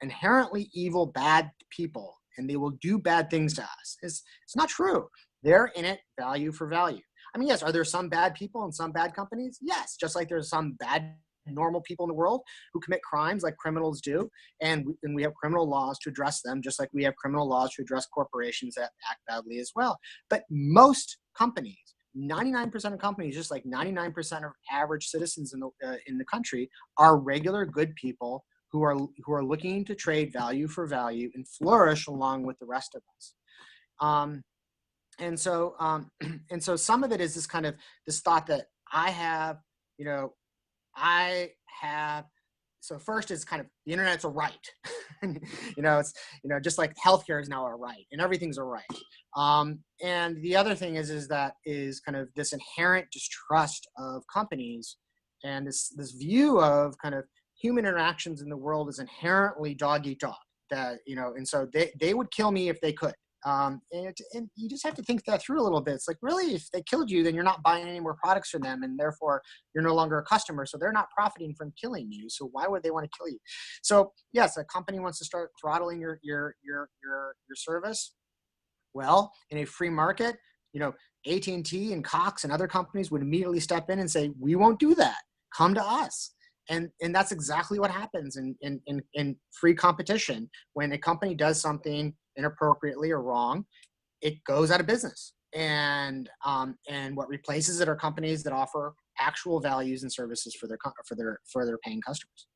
inherently evil, bad people, and they will do bad things to us. It's not true. They're in it value for value. Yes, are there some bad people and some bad companies? Yes, just like there's some bad normal people in the world who commit crimes like criminals do, and we have criminal laws to address them, just like we have criminal laws to address corporations that act badly as well. But most companies, 99% of companies, just like 99% of average citizens in the country, are regular good people who are looking to trade value for value and flourish along with the rest of us. And so and so some of it is this kind of this thought that I have, so first is kind of the internet's a right. It's, just like healthcare is now a right and everything's a right. And the other thing is that is kind of this inherent distrust of companies and this view of kind of human interactions in the world is inherently dog eat dog, that, and so they would kill me if they could. And you just have to think that through a little bit. It's like, really, if they killed you, then you're not buying any more products from them, and therefore you're no longer a customer. So they're not profiting from killing you. So why would they want to kill you? So yes, a company wants to start throttling your service. Well, in a free market, AT&T and Cox and other companies would immediately step in and say, we won't do that. Come to us. And that's exactly what happens in free competition. When a company does something inappropriately or wrong, it goes out of business. And what replaces it are companies that offer actual values and services for their paying customers.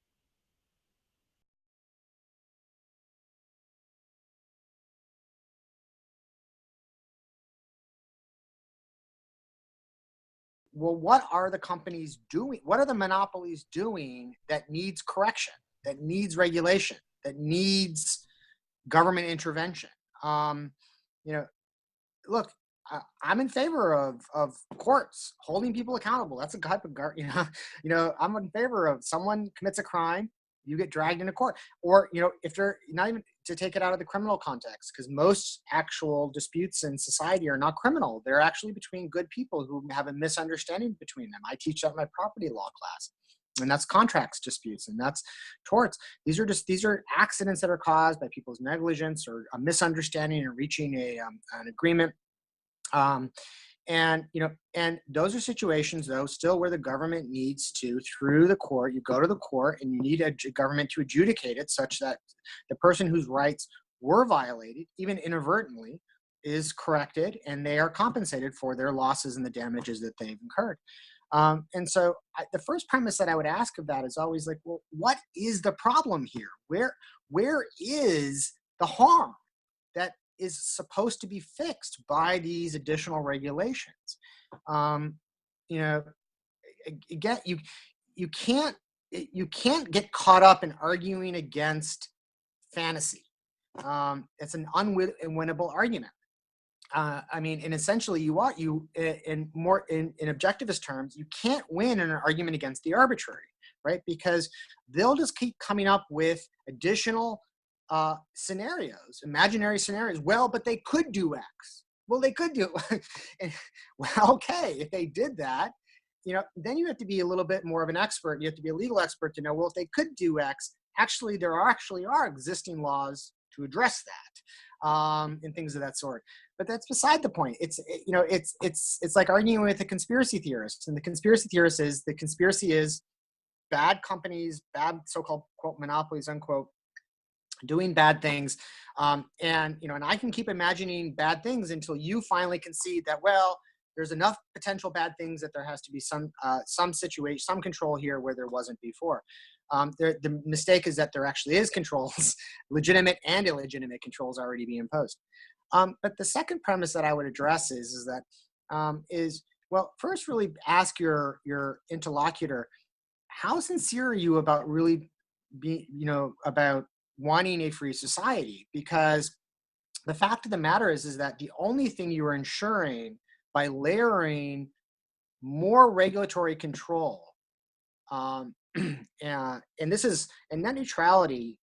Well, what are the companies doing? What are the monopolies doing that needs correction, that needs regulation, that needs government intervention? Look, I'm in favor of courts holding people accountable. That's a type of, I'm in favor of someone commits a crime, you get dragged into court. Or, if they're not even to take it out of the criminal context, because most actual disputes in society are not criminal. They're actually between good people who have a misunderstanding between them. I teach that in my property law class. And that's contracts disputes, and that's torts. These are accidents that are caused by people's negligence or a misunderstanding and reaching an agreement. And those are situations, though, still where the government needs to, through the court, you go to the court and you need a government to adjudicate it such that the person whose rights were violated, even inadvertently, is corrected and they are compensated for their losses and the damages that they've incurred. And so the first premise that I would ask of that is always like, well, what is the problem here? Where is the harm that is supposed to be fixed by these additional regulations? Again, you can't get caught up in arguing against fantasy. It's an unwinnable argument. And essentially in objectivist terms, you can't win in an argument against the arbitrary, right? Because they'll just keep coming up with additional scenarios, imaginary scenarios. Well, but they could do X. Well, they could do, well, okay, if they did that, then you have to be a little bit more of an expert. You have to be a legal expert to know, well, if they could do X, actually, there are existing laws to address that, and things of that sort. But that's beside the point. It's like arguing with a conspiracy theorist, and the conspiracy theorist is the conspiracy is bad companies, bad so-called quote monopolies unquote, doing bad things, and I can keep imagining bad things until you finally concede that, well, there's enough potential bad things that there has to be some situation, some control here where there wasn't before. The mistake is that there actually is controls, legitimate and illegitimate controls already being imposed. But the second premise that I would address is that well, first really ask your interlocutor, how sincere are you about really about wanting a free society? Because the fact of the matter is that the only thing you are ensuring by layering more regulatory control, and net neutrality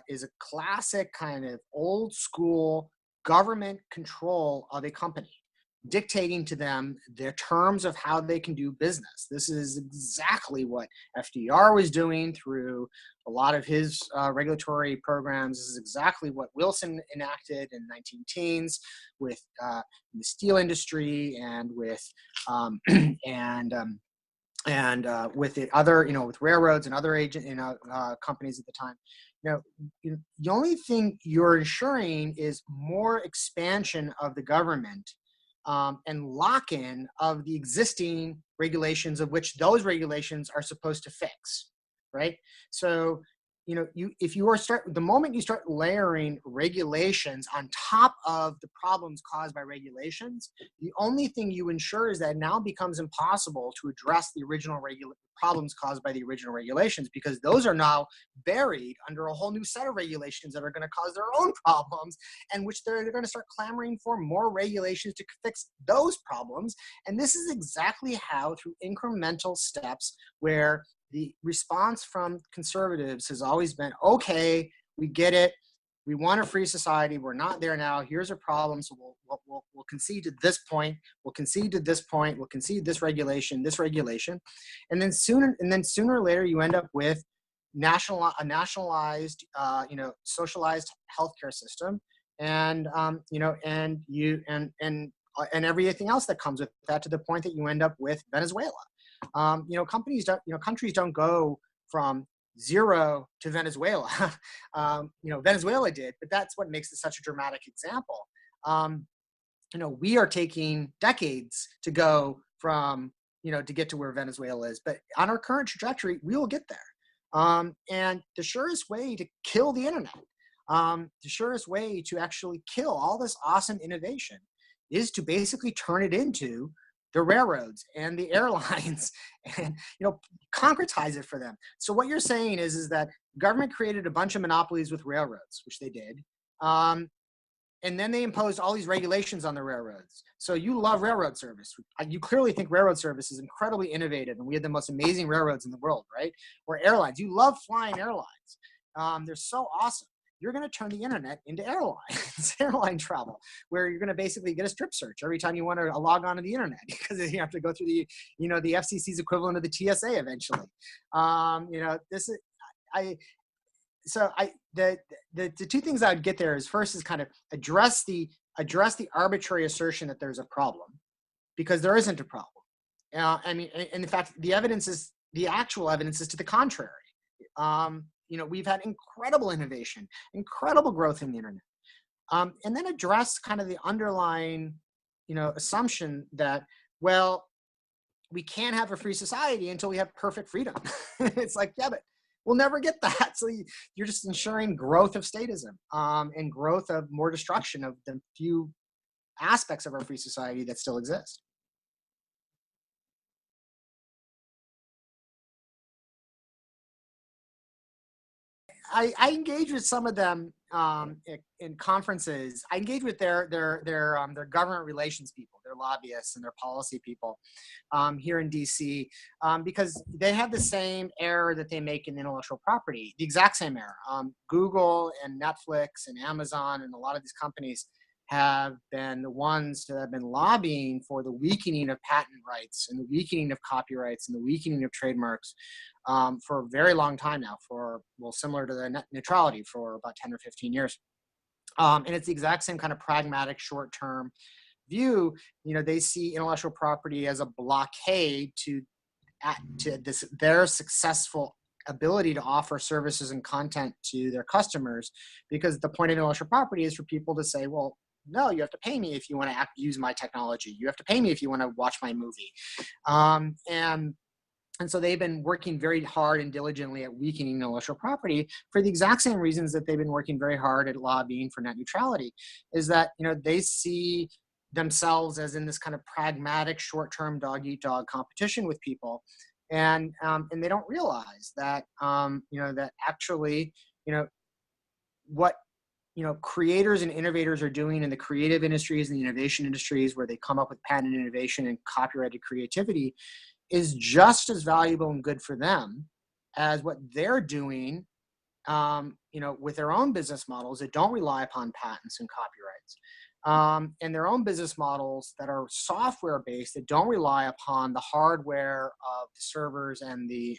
is a classic kind of old school government control of a company, dictating to them the terms of how they can do business. This is exactly what FDR was doing through a lot of his regulatory programs. This is exactly what Wilson enacted in the 19-teens with the steel industry and with with the other, with railroads and other companies at the time. The only thing you're ensuring is more expansion of the government and lock-in of the existing regulations of which those regulations are supposed to fix, right? So, the moment you start layering regulations on top of the problems caused by regulations, the only thing you ensure is that it now becomes impossible to address the original problems caused by the original regulations, because those are now buried under a whole new set of regulations that are going to cause their own problems, and which they're going to start clamoring for more regulations to fix those problems. And this is exactly how, through incremental steps, where the response from conservatives has always been, okay, we get it. We want a free society. We're not there now. Here's a problem. So we'll concede to this point. We'll concede to this point. We'll concede this regulation. And then sooner or later, you end up with a nationalized, socialized healthcare system, and and everything else that comes with that, to the point that you end up with Venezuela. Countries don't go from zero to Venezuela. Venezuela did, but that's what makes it such a dramatic example. We are taking decades to go from, to get to where Venezuela is, but on our current trajectory, we will get there. And the surest way to kill the internet, the surest way to actually kill all this awesome innovation, is to basically turn it into the railroads and the airlines, and concretize it for them. So what you're saying is that government created a bunch of monopolies with railroads, which they did, and then they imposed all these regulations on the railroads. So you love railroad service. You clearly think railroad service is incredibly innovative, and we have the most amazing railroads in the world, right? Or airlines. You love flying airlines. They're so awesome. You're going to turn the internet into airlines, airline travel, where you're going to basically get a strip search every time you want to log on to the internet, because you have to go through the FCC's equivalent of the TSA eventually. The two things I would get there is, first is kind of address the arbitrary assertion that there's a problem, because there isn't a problem. And in fact, the actual evidence is to the contrary. We've had incredible innovation, incredible growth in the internet. And then address kind of the underlying, assumption that, well, we can't have a free society until we have perfect freedom. It's like, yeah, but we'll never get that. So you're just ensuring growth of statism, and growth of more destruction of the few aspects of our free society that still exist. I engage with some of them in conferences. I engage with their government relations people, their lobbyists, and their policy people here in DC, because they have the same error that they make in intellectual property, the exact same error. Google and Netflix and Amazon and a lot of these companies have been the ones that have been lobbying for the weakening of patent rights and the weakening of copyrights and the weakening of trademarks for a very long time now, similar to the net neutrality, for about 10 or 15 years. And it's the exact same kind of pragmatic short-term view. They see intellectual property as a blockade to their successful ability to offer services and content to their customers, because the point of intellectual property is for people to say, well, no, you have to pay me if you want to use my technology. You have to pay me if you want to watch my movie. And so they've been working very hard and diligently at weakening intellectual property for the exact same reasons that they've been working very hard at lobbying for net neutrality, is that, they see themselves as in this kind of pragmatic short-term dog-eat-dog competition with people. And they don't realize that, that actually, what, creators and innovators are doing in the creative industries and the innovation industries, where they come up with patent innovation and copyrighted creativity, is just as valuable and good for them as what they're doing, with their own business models that don't rely upon patents and copyrights, and their own business models that are software based, that don't rely upon the hardware of the servers and the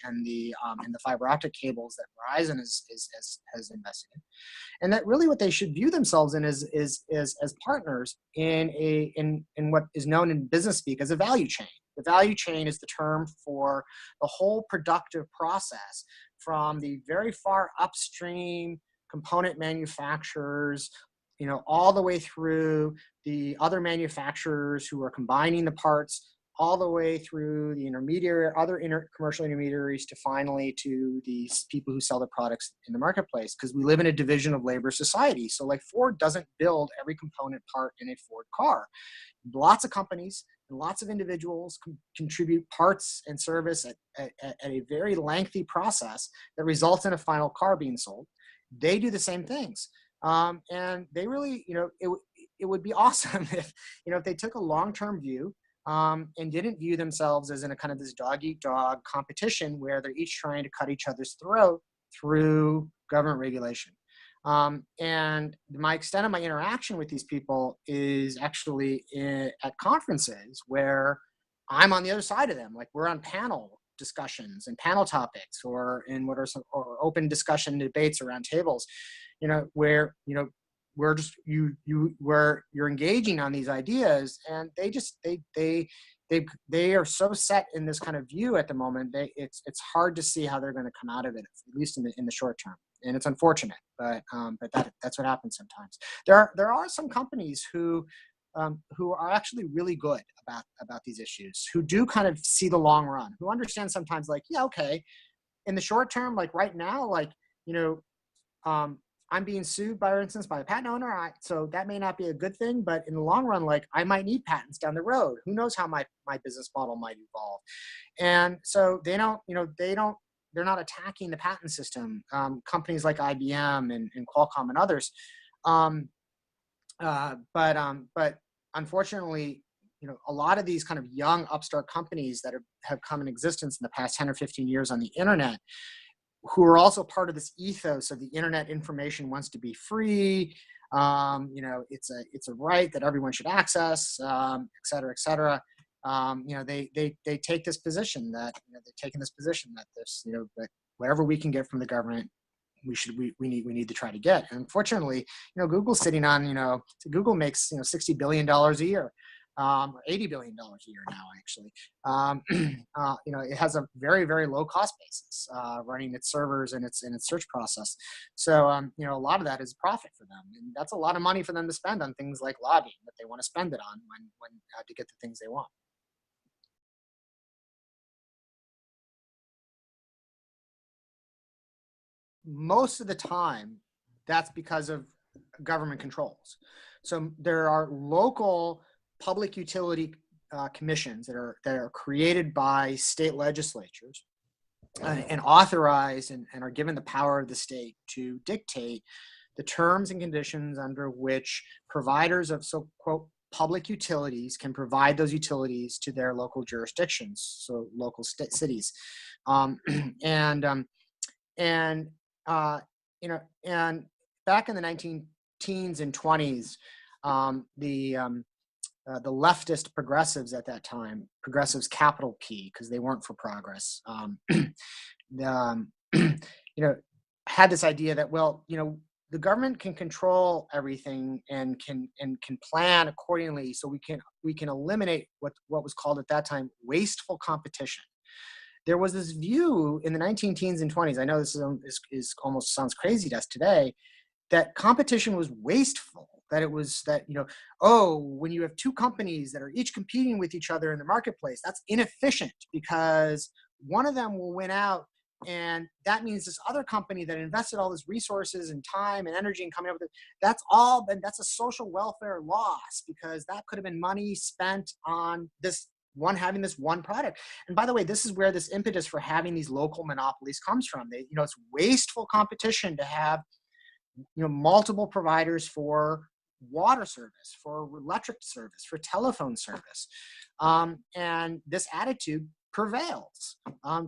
fiber optic cables that Verizon has invested in. And that really what they should view themselves in is as partners in what is known in business speak as a value chain. The value chain is the term for the whole productive process, from the very far upstream component manufacturers all the way through the other manufacturers who are combining the parts, all the way through the commercial intermediaries to finally to these people who sell the products in the marketplace, because we live in a division of labor society. So like Ford doesn't build every component part in a Ford car. Lots of companies and lots of individuals contribute parts and service at a very lengthy process that results in a final car being sold. They do the same things. And they really, it would be awesome if they took a long-term view and didn't view themselves as in a kind of this dog-eat-dog competition where they're each trying to cut each other's throat through government regulation. And my extent of my interaction with these people is actually at conferences where I'm on the other side of them. Like we're on panel discussions and panel topics, or in what are some or open discussion debates around tables, where we're just where you're engaging on these ideas, and they are so set in this kind of view at the moment. It's hard to see how they're going to come out of it, at least in the short term. And it's unfortunate, but that's what happens sometimes. There are some companies who are actually really good about these issues, who do kind of see the long run, who understand sometimes like, yeah, okay, in the short term, like right now, like, I'm being sued, for instance, by a patent owner. So that may not be a good thing, but in the long run, like I might need patents down the road. Who knows how my business model might evolve? And so they're not attacking the patent system. Companies like IBM and Qualcomm and others. But unfortunately, a lot of these kind of young upstart companies that have come in existence in the past 10 or 15 years on the internet, who are also part of this ethos of the internet information wants to be free. It's a right that everyone should access, et cetera, et cetera. They take this position that they're taking this position that this that whatever we can get from the government, we need to try to get. And unfortunately, Google's sitting on Google makes $60 billion a year. Or $80 billion a year now, actually. It has a very, very low cost basis running its servers and its search process. So, a lot of that is profit for them, and that's a lot of money for them to spend on things like lobbying that they want to spend it on when to get the things they want. Most of the time, that's because of government controls. So there are local public utility commissions that are created by state legislatures and authorized and are given the power of the state to dictate the terms and conditions under which providers of quote public utilities can provide those utilities to their local jurisdictions, so local cities, and back in the 19 teens and 20s, the leftist progressives at that time, progressives capital P, because they weren't for progress, had this idea that, well, the government can control everything and can plan accordingly, so we can eliminate what was called at that time wasteful competition. There was this view in the 19 teens and 20s. I know this is almost sounds crazy to us today, that competition was wasteful. That it was when you have two companies that are each competing with each other in the marketplace, that's inefficient because one of them will win out. And that means this other company that invested all this resources and time and energy and coming up with it, that's a social welfare loss, because that could have been money spent on this one, having this one product. And by the way, this is where this impetus for having these local monopolies comes from. It's wasteful competition to have multiple providers for water service, for electric service, for telephone service. And this attitude prevails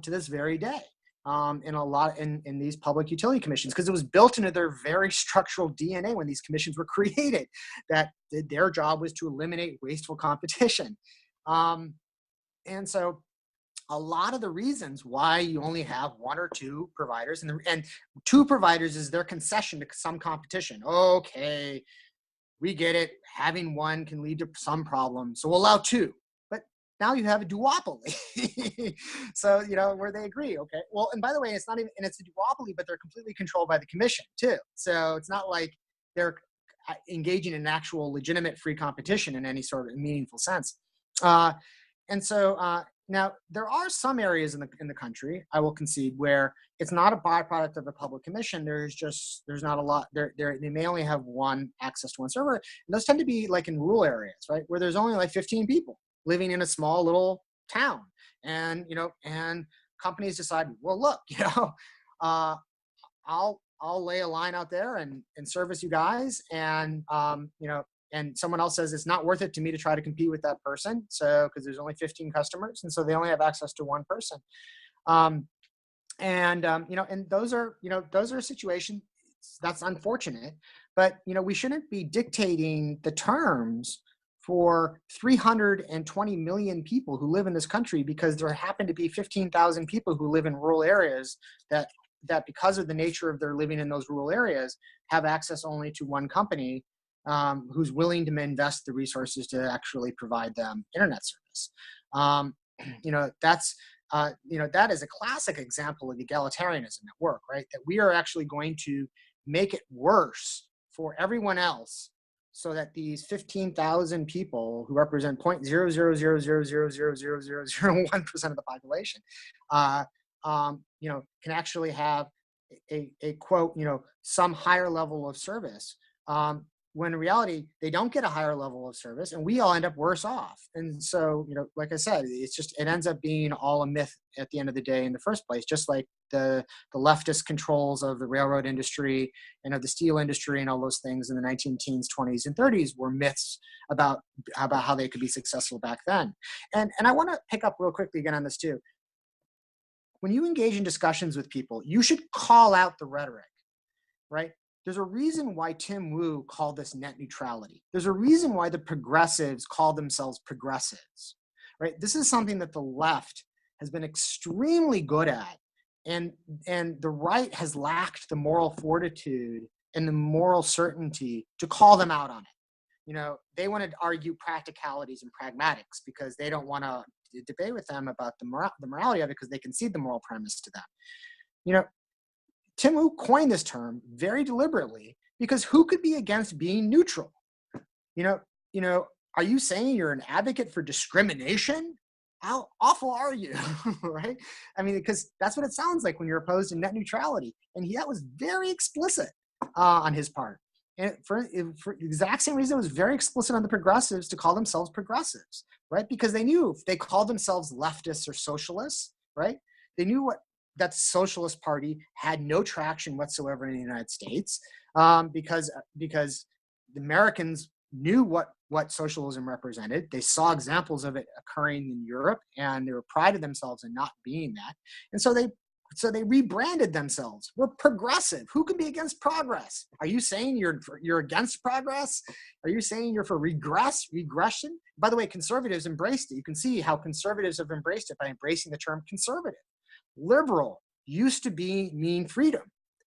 to this very day in these public utility commissions, because it was built into their very structural DNA when these commissions were created, that their job was to eliminate wasteful competition. And so a lot of the reasons why you only have one or two providers, and two providers is their concession to some competition. Okay, we get it. Having one can lead to some problems, so we'll allow two. But now you have a duopoly. So, where they agree. Okay, well, and by the way, it's not even, and it's a duopoly, but they're completely controlled by the commission too. So it's not like they're engaging in actual legitimate free competition in any sort of meaningful sense. And so now there are some areas in the country, I will concede, where it's not a byproduct of the public commission. There's not a lot. They may only have one access to one server. And those tend to be like in rural areas, right, where there's only like 15 people living in a small little town, and and companies decide, well, look, I'll lay a line out there and service you guys, and and someone else says it's not worth it to me to try to compete with that person, so because there's only 15 customers, and so they only have access to one person, and those are situations that's unfortunate, but we shouldn't be dictating the terms for 320 million people who live in this country because there happen to be 15,000 people who live in rural areas that because of the nature of their living in those rural areas have access only to one company who's willing to invest the resources to actually provide them internet service. That is a classic example of egalitarianism at work, right? That we are actually going to make it worse for everyone else so that these 15,000 people who represent 0.000000001% of the population, can actually have a quote, some higher level of service, when in reality, they don't get a higher level of service and we all end up worse off. And so, like I said, it ends up being all a myth at the end of the day in the first place, just like the leftist controls of the railroad industry and of the steel industry and all those things in the 19 teens, 20s, and 30s were myths about how they could be successful back then. And I want to pick up real quickly again on this too. When you engage in discussions with people, you should call out the rhetoric, right? There's a reason why Tim Wu called this net neutrality. There's a reason why the progressives call themselves progressives, right? This is something that the left has been extremely good at, and the right has lacked the moral fortitude and the moral certainty to call them out on it. They want to argue practicalities and pragmatics because they don't want to debate with them about the morality of it because they concede the moral premise to them. Tim Wu coined this term very deliberately because who could be against being neutral? Are you saying you're an advocate for discrimination? How awful are you, right? I mean, because that's what it sounds like when you're opposed to net neutrality. And that was very explicit on his part. And for the exact same reason, it was very explicit on the progressives to call themselves progressives, right? Because they knew if they called themselves leftists or socialists, right? They knew that the Socialist Party had no traction whatsoever in the United States because the Americans knew what socialism represented. They saw examples of it occurring in Europe, and they were prided themselves in not being that. And so they rebranded themselves. We're progressive. Who can be against progress? Are you saying you're against progress? Are you saying you're for regression? By the way, conservatives embraced it. You can see how conservatives have embraced it by embracing the term conservative. Liberal used to mean freedom.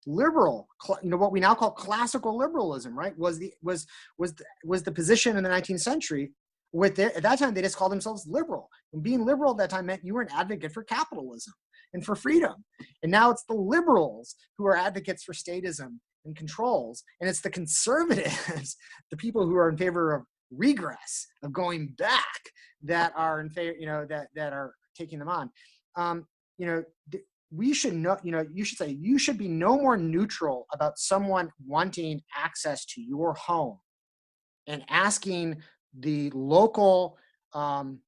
Liberal, what we now call classical liberalism, right, was the position in the 19th century. At that time, they just called themselves liberal. And being liberal at that time meant you were an advocate for capitalism and for freedom. And now it's the liberals who are advocates for statism and controls. And it's the conservatives, the people who are in favor of regress, of going back, that are in favor, that are taking them on. We should know, you should say you should be no more neutral about someone wanting access to your home and asking the local, the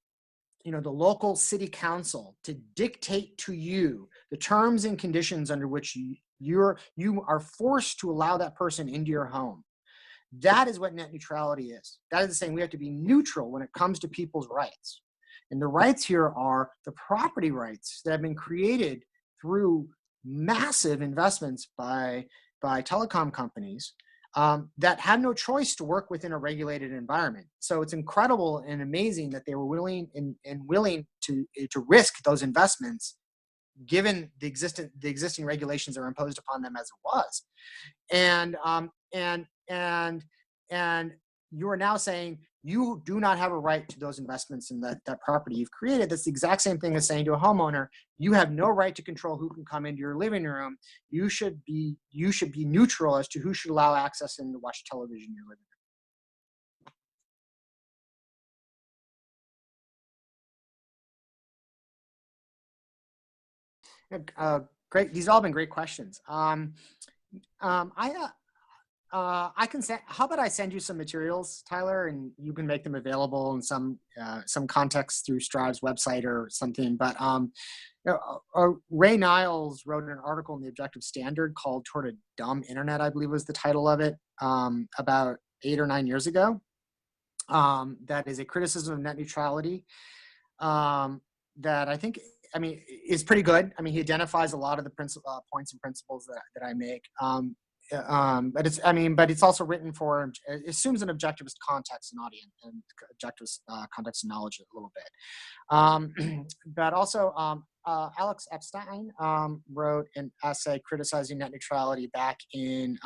local city council to dictate to you the terms and conditions under which you are forced to allow that person into your home. That is what net neutrality is. That is saying we have to be neutral when it comes to people's rights. And the rights here are the property rights that have been created through massive investments by telecom companies that had no choice to work within a regulated environment. So it's incredible and amazing that they were willing to risk those investments, given the existing regulations that are imposed upon them as it was. And you are now saying you do not have a right to those investments in that property you've created. That's the exact same thing as saying to a homeowner, you have no right to control who can come into your living room. You should be neutral as to who should allow access and to watch television in your living room. Great. These have all been great questions. I can send. How about I send you some materials, Tyler, and you can make them available in some context through Strive's website or something. But Ray Niles wrote an article in the Objective Standard called "Toward a Dumb Internet," I believe was the title of it, about 8 or 9 years ago. That is a criticism of net neutrality. That I think, is pretty good. He identifies a lot of the points and principles that I make. But it's also written for, it assumes an objectivist context and audience and objectivist context and knowledge a little bit. But also, Alex Epstein wrote an essay criticizing net neutrality back in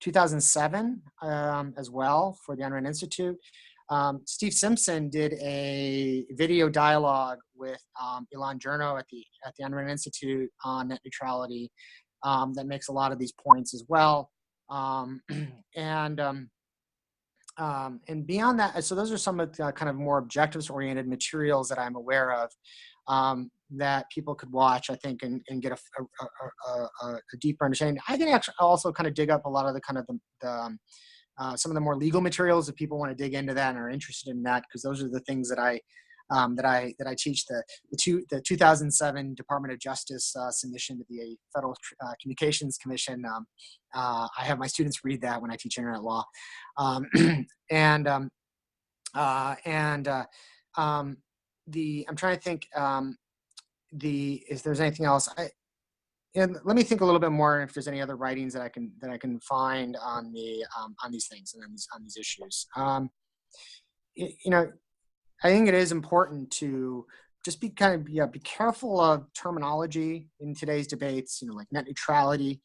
2007 as well for the Ayn Rand Institute. Steve Simpson did a video dialogue with Ilan Cherno at the Ayn Rand Institute on net neutrality. That makes a lot of these points as well. And beyond that, so those are some of the kind of more objectivist-oriented materials that I'm aware of that people could watch, I think, and get a deeper understanding. I can actually also kind of dig up a lot of the kind of some of the more legal materials if people want to dig into that and are interested in that, because those are the things that I teach. The 2007 Department of Justice submission to the Federal Communications Commission. I have my students read that when I teach internet law, I'm trying to think if there's anything else. And let me think a little bit more if there's any other writings that I can find on these things and on these issues. I think it is important to just be careful of terminology in today's debates, like net neutrality.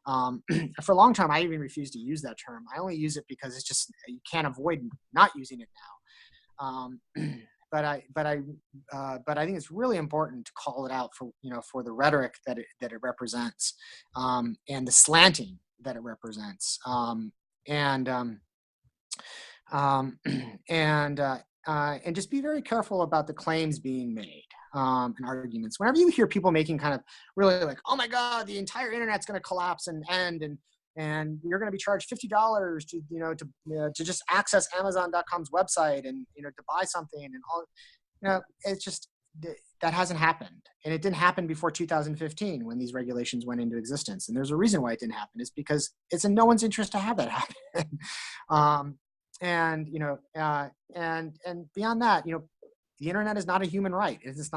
For a long time, I even refused to use that term. I only use it because it's just, you can't avoid not using it now. But I think it's really important to call it out for the rhetoric that it represents, and the slanting that it represents, and just be very careful about the claims being made and arguments. Whenever you hear people making kind of really like, oh my God, the entire internet's going to collapse and end, and you're going to be charged $50 to just access Amazon.com's website and to buy something and all, it's just that hasn't happened, and it didn't happen before 2015 when these regulations went into existence. And there's a reason why it didn't happen. It's because it's in no one's interest to have that happen. And beyond that, the internet is not a human right. There's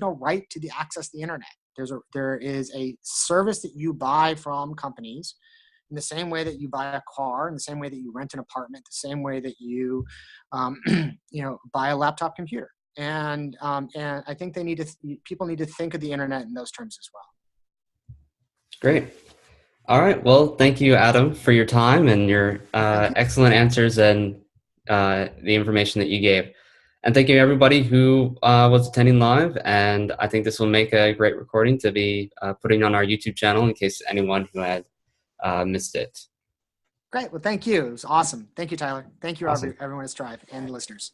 no right to access the internet. There is a service that you buy from companies in the same way that you buy a car, in the same way that you rent an apartment, the same way that you, buy a laptop computer. And I think people need to think of the internet in those terms as well. Great. All right. Well, thank you, Adam, for your time and your excellent answers and the information that you gave. And thank you, everybody who was attending live. And I think this will make a great recording to be putting on our YouTube channel in case anyone who had missed it. Great. Well, thank you. It was awesome. Thank you, Tyler. Thank you, Awesome. everyone at Strive and the listeners.